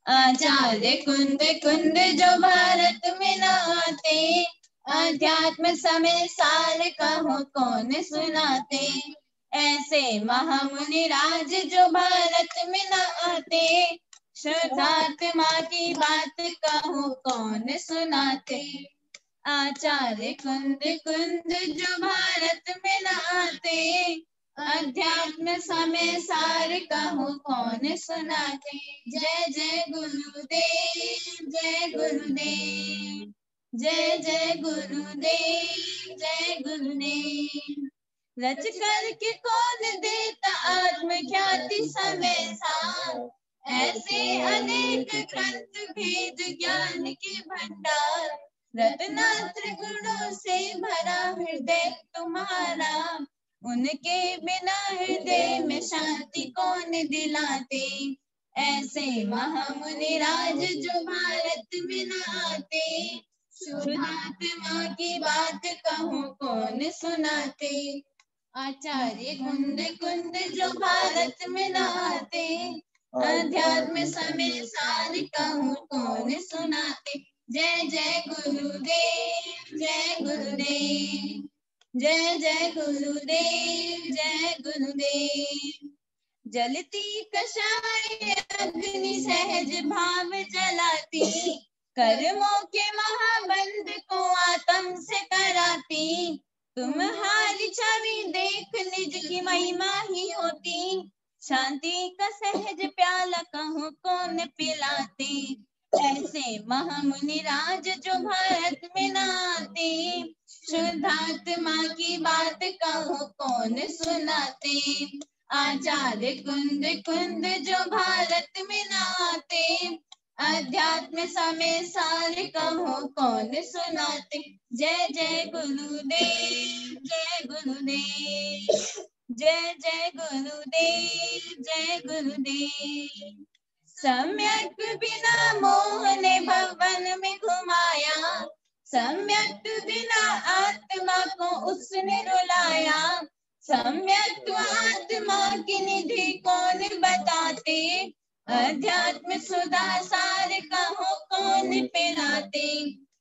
आचार्य कुंद कुंद जो भारत में नाते, अध्यात्म समय सार कहूँ कौन सुनाते। ऐसे महामुनि राज जो भारत में नाते, शुद्धात्मा की बात कहूँ कौन सुनाते। आचार्य कुंद कुंद जो भारत में नाते, अध्यात्म समय सार कहूँ कौन सुनाते। जय जय गुरुदेव, जय गुरुदेव, जय जय गुरुदेव, जय गुरुदेव। रच करके कौन देता आत्म ख्याति समय सार, ऐसे अनेक ग्रंथ भेद ज्ञान के भंडार। रत्नात्र गुणों से भरा हृदय तुम्हारा, उनके बिना हृदय में शांति कौन दिलाते। ऐसे महामुनि राज जो भारत में नाते, शुद्धात्मा की बात कहूँ कौन सुनाते। आचार्य कुंद कुंद जो भारत में नाते, अध्यात्म समय सार कहूँ कौन सुनाते। जय जय गुरुदेव, जय गुरुदेव, जय जय गुरुदेव, जय गुरुदेव। जलती कषाय अग्नि सहज भाव जलाती, कर्मों के महाबंध को आत्म से कराती। तुम्हारी छवि देख निज की महिमा ही होती, शांति का सहज प्याला कहूँ कौन पिलाते। ऐसे महामुनि राज जो भारत में नाते, शुद्धात्मा की बात कहूँ कौन सुनाते। आचार्य कुंद कुंद जो भारत में नाते, अध्यात्म समय सार कहूँ कौन सुनाते। जय जय गुरुदेव, जय गुरुदेव, जय जय गुरुदेव, जय गुरुदेव। सम्यक बिना मोह ने भवन में घुमाया, सम्यक बिना आत्मा को उसने रुलाया। सम्यक आत्मा की निधि कौन बताते, अध्यात्म सुधा सार कहूँ कौन पिलाते।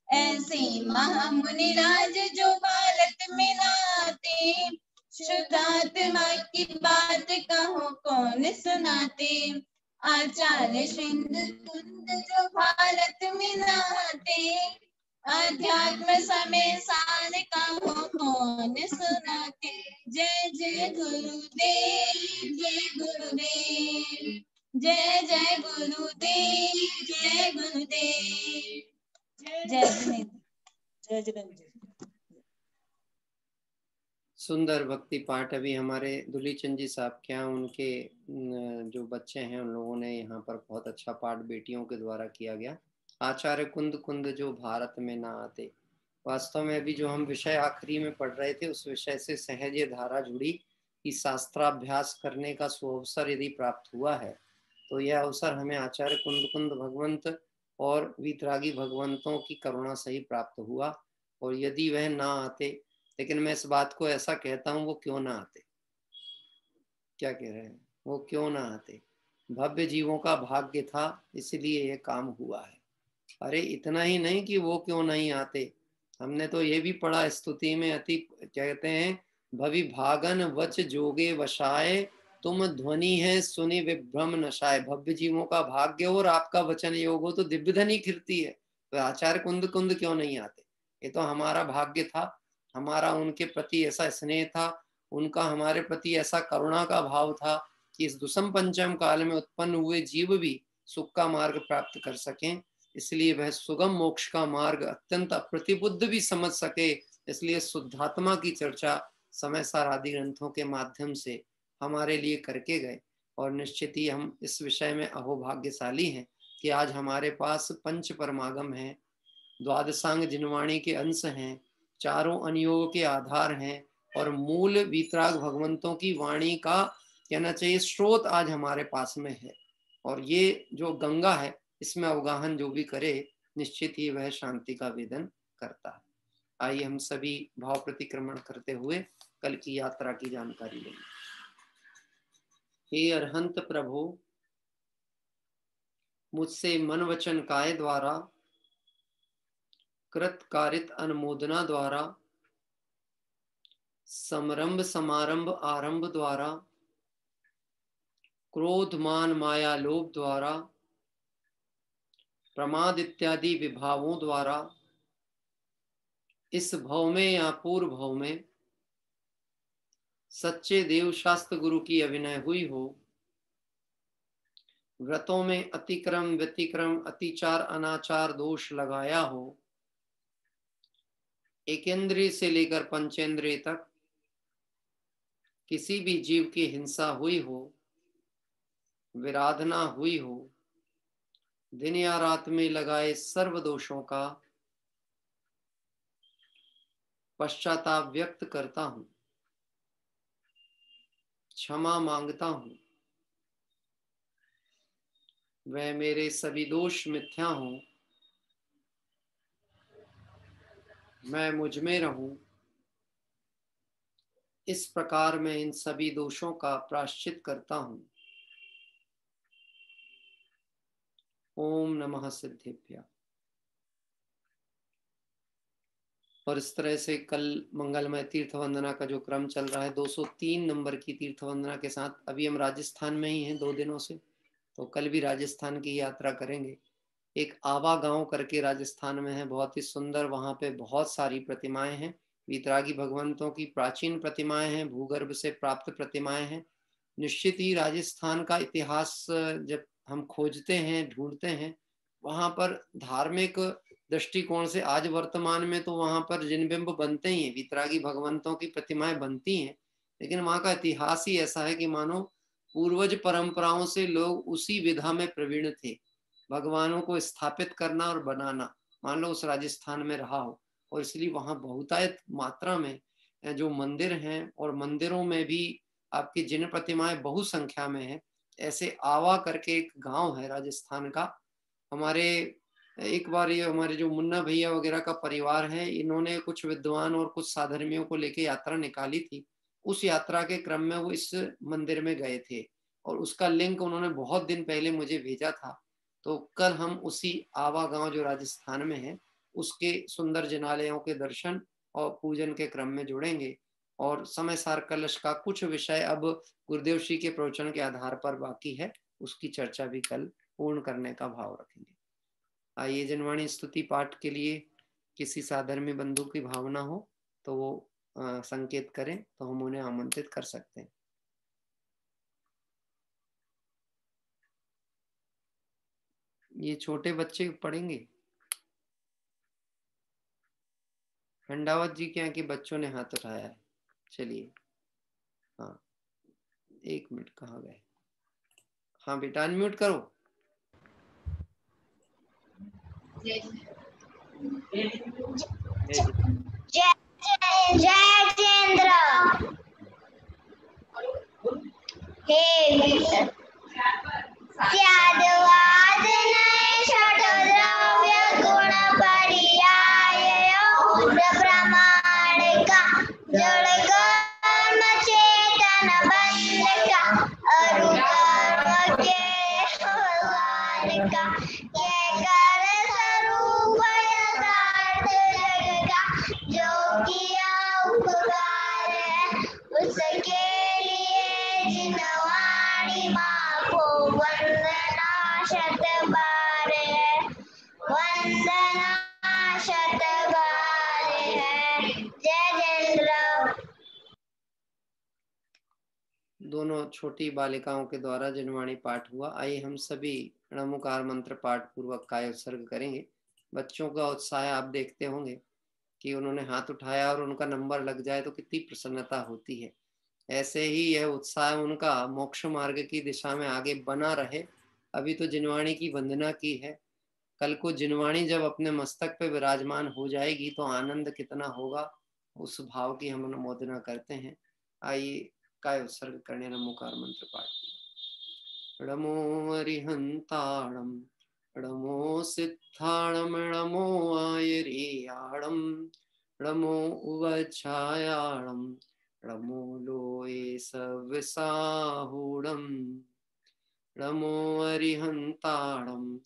ऐसे महामुनि राज जो भारत में नाते, शुद्धात्मा की बात कहूँ कौन सुनाते। आचार्य सिंध कुंद जो भारत में नाते, अध्यात्म समय सार कहूँ कौन सुनाते। जय जय गुरुदेव, जय गुरुदेव, जय जय गुरुदेव, जय गुरुदेव। जय गुरुदेव, जय गुरुदेव। सुंदर भक्ति पाठ अभी हमारे दुलीचंद जी साहब के यहाँ, उनके जो बच्चे हैं उन लोगों ने यहाँ पर बहुत अच्छा पाठ बेटियों के द्वारा किया गया। आचार्य कुंद कुंद जो भारत में ना आते। वास्तव में अभी जो हम विषय आखिरी में पढ़ रहे थे उस विषय से सहज ये धारा जुड़ी कि शास्त्राभ्यास करने का सुअवसर यदि प्राप्त हुआ है तो यह अवसर हमें आचार्य कुंद कुंद भगवंत और वीतरागी भगवंतों की करुणा से ही प्राप्त हुआ। और यदि वह ना आते, लेकिन मैं इस बात को ऐसा कहता हूँ, वो क्यों ना आते? क्या कह रहे हैं? वो क्यों ना आते? भव्य जीवों का भाग्य था, इसलिए ये काम हुआ है। अरे इतना ही नहीं कि वो क्यों नहीं आते, हमने तो ये भी पढ़ा स्तुति में, अति कहते हैं भवि भागन वच जोगे वशाए, तुम ध्वनि है सुनि विभ्रम नशाए। भव्य जीवों का भाग्य और आपका वचन योग हो तो दिव्य धनी खिरती है। तो आचार्य कुंद कुंद क्यों नहीं आते? ये तो हमारा भाग्य था, हमारा उनके प्रति ऐसा स्नेह था, उनका हमारे प्रति ऐसा करुणा का भाव था कि इस दुसम पंचम काल में उत्पन्न हुए जीव भी सुख का मार्ग प्राप्त कर सकें, इसलिए वह सुगम मोक्ष का मार्ग अत्यंत अप्रतिबुद्ध भी समझ सके। इसलिए शुद्धात्मा की चर्चा समय सार आदि ग्रंथों के माध्यम से हमारे लिए करके गए, और निश्चित ही हम इस विषय में अहोभाग्यशाली हैं कि आज हमारे पास पंच परमागम हैं, द्वादशांग जिनवाणी के अंश हैं, चारों अनियोग के आधार हैं, और मूल वीतराग भगवंतों की वाणी का कहना चाहिए स्रोत आज हमारे पास में है। और ये जो गंगा है, इसमें अवगाहन जो भी करे निश्चित ही वह शांति का वेदन करता है। आइए हम सभी भाव प्रतिक्रमण करते हुए कल की यात्रा की जानकारी लेंगे। हे अरहंत प्रभु, मुझसे मन वचन काय द्वारा कृत कारित अनुमोदना द्वारा समरंभ समारंभ आरंभ द्वारा क्रोध मान माया लोभ द्वारा प्रमाद इत्यादि विभावों द्वारा इस भव में या पूर्व भव में सच्चे देव शास्त्र गुरु की अभिनय हुई हो, व्रतों में अतिक्रम व्यतिक्रम अतिचार अनाचार दोष लगाया हो, एकेंद्रिय से लेकर पंचेंद्रिय तक किसी भी जीव की हिंसा हुई हो, विराधना हुई हो, दिन या रात में लगाए सर्व दोषों का पश्चाताप व्यक्त करता हूं, क्षमा मांगता हूं। वह मेरे सभी दोष मिथ्या हों, मैं मुझ में रहूं, इस प्रकार मैं इन सभी दोषों का प्रायश्चित करता हूं। ओम नमः सिद्धेभ्यः। और इस तरह से कल मंगलमय तीर्थ वंदना का जो क्रम चल रहा है, 203 नंबर की तीर्थ वंदना के साथ, अभी हम राजस्थान में ही हैं 2 दिनों से, तो कल भी राजस्थान की यात्रा करेंगे। एक आवा गांव करके राजस्थान में है, बहुत ही सुंदर, वहां पे बहुत सारी प्रतिमाएं हैं, वीतरागी भगवंतों की प्राचीन प्रतिमाएं हैं, भूगर्भ से प्राप्त प्रतिमाएं हैं। निश्चित ही राजस्थान का इतिहास जब हम खोजते हैं, ढूंढते हैं, वहां पर धार्मिक दृष्टिकोण से आज वर्तमान में तो वहां पर जिनबिंब बनते ही हैं, वीतरागी भगवंतों की प्रतिमाएं बनती हैं, लेकिन वहां का इतिहास ही ऐसा है कि मानो पूर्वज परंपराओं से लोग उसी विधा में प्रवीण थे, भगवानों को स्थापित करना और बनाना, मान लो उस राजस्थान में रहा हो। और इसलिए वहां बहुतायत मात्रा में जो मंदिर हैं, और मंदिरों में भी आपकी जिन प्रतिमाएं बहु संख्या में है। ऐसे आवा करके एक गांव है राजस्थान का, हमारे एक बार ये हमारे जो मुन्ना भैया वगैरह का परिवार है, इन्होंने कुछ विद्वान और कुछ साधर्मियों को लेके यात्रा निकाली थी। उस यात्रा के क्रम में वो इस मंदिर में गए थे, और उसका लिंक उन्होंने बहुत दिन पहले मुझे भेजा था। तो कल हम उसी आवा गांव जो राजस्थान में है, उसके सुंदर जिनालयों के दर्शन और पूजन के क्रम में जुड़ेंगे। और समय सार कलश का कुछ विषय अब गुरुदेव श्री के प्रवचन के आधार पर बाकी है, उसकी चर्चा भी कल पूर्ण करने का भाव रखेंगे। आइए जनवाणी स्तुति पाठ के लिए किसी साधर्मी बंधु की भावना हो तो वो संकेत करें, तो हम उन्हें आमंत्रित कर सकते हैं। ये छोटे बच्चे पढ़ेंगे। खंडावत जी के यहाँ के बच्चों ने हाथ उठाया है। चलिए, हाँ 1 मिनट, कहाँ गए? हाँ बेटा अनम्यूट करो। जय चंद्र। हे त्यादवाद नहीं षट द्रव्य गुण पर्याय प्रमाण का जड़ कर्म चेतन बंध का अरु कर्म के भगवान का ये कर स्वरूप यथार्थ जग का जो किया उपकार है उसके लिए जिनवाणी माँ को वंदना शत बार है, वंदना शत बार है। जय जयेंद्र। दोनों छोटी बालिकाओं के द्वारा जिनवाणी पाठ हुआ। आइए हम सभी णमुकार मंत्र पाठ पूर्वक काय उत्सर्ग करेंगे। बच्चों का उत्साह आप देखते होंगे कि उन्होंने हाथ उठाया और उनका नंबर लग जाए तो कितनी प्रसन्नता होती है। ऐसे ही यह उत्साह उनका मोक्ष मार्ग की दिशा में आगे बना रहे। अभी तो जिनवाणी की वंदना की है, कल को जिनवाणी जब अपने मस्तक पे विराजमान हो जाएगी तो आनंद कितना होगा, उस भाव की हम अनुमोदना करते हैं। आइए काय उत्सर्ग करने नमोकार मंत्र पाठ। णमो अरिहंताणम णमो सिद्धाणम णमो आयर्याणम णमो उवच्छायाणम णमो लोये सविसाहुणम णमो अरिहंताणम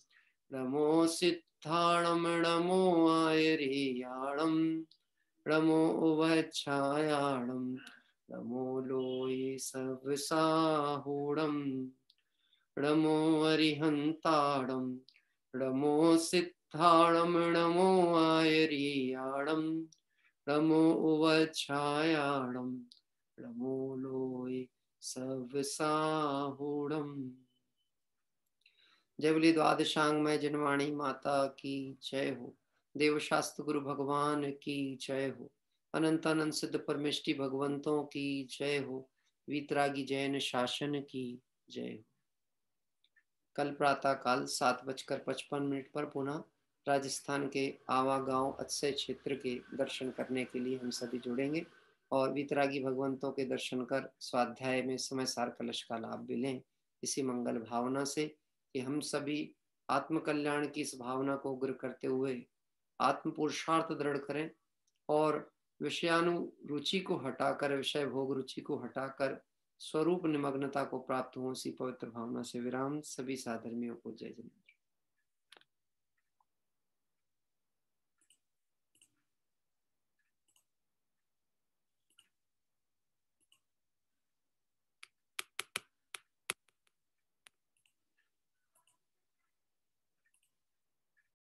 णमो सिद्धाणम णमो आयर्याणम णमो उवच्छायाणम णमो लोये सविसाहुणम णमो अरिहंताणम णमो सिद्धाणम णमो आयर्याणम णमो उवच्छायाणम णमो लोये सविसाहुणम। जय बोली द्वादशांग में जिनवाणी माता की जय हो। देवशास्त्र गुरु भगवान की जय हो। अनंत अनंत सिद्ध परमेष्टि भगवंतों की जय हो। वीतरागी जैन शासन की जय हो। कल प्रातः काल 7:55 पर पुनः राजस्थान के आवा गांव अत्सय क्षेत्र के दर्शन करने के लिए हम सभी जुड़ेंगे और वीतरागी भगवंतों के दर्शन कर स्वाध्याय में समय सार कलश का लाभ भी लें। इसी मंगल भावना से कि हम सभी आत्म कल्याण की इस भावना को उग्र करते हुए आत्म पुरुषार्थ दृढ़ करें और विषयानुरुचि को हटाकर, विषय भोग रुचि को हटाकर स्वरूप निमग्नता को प्राप्त हो। इसी पवित्र भावना से विराम। सभी साधर्मियों को जय जय।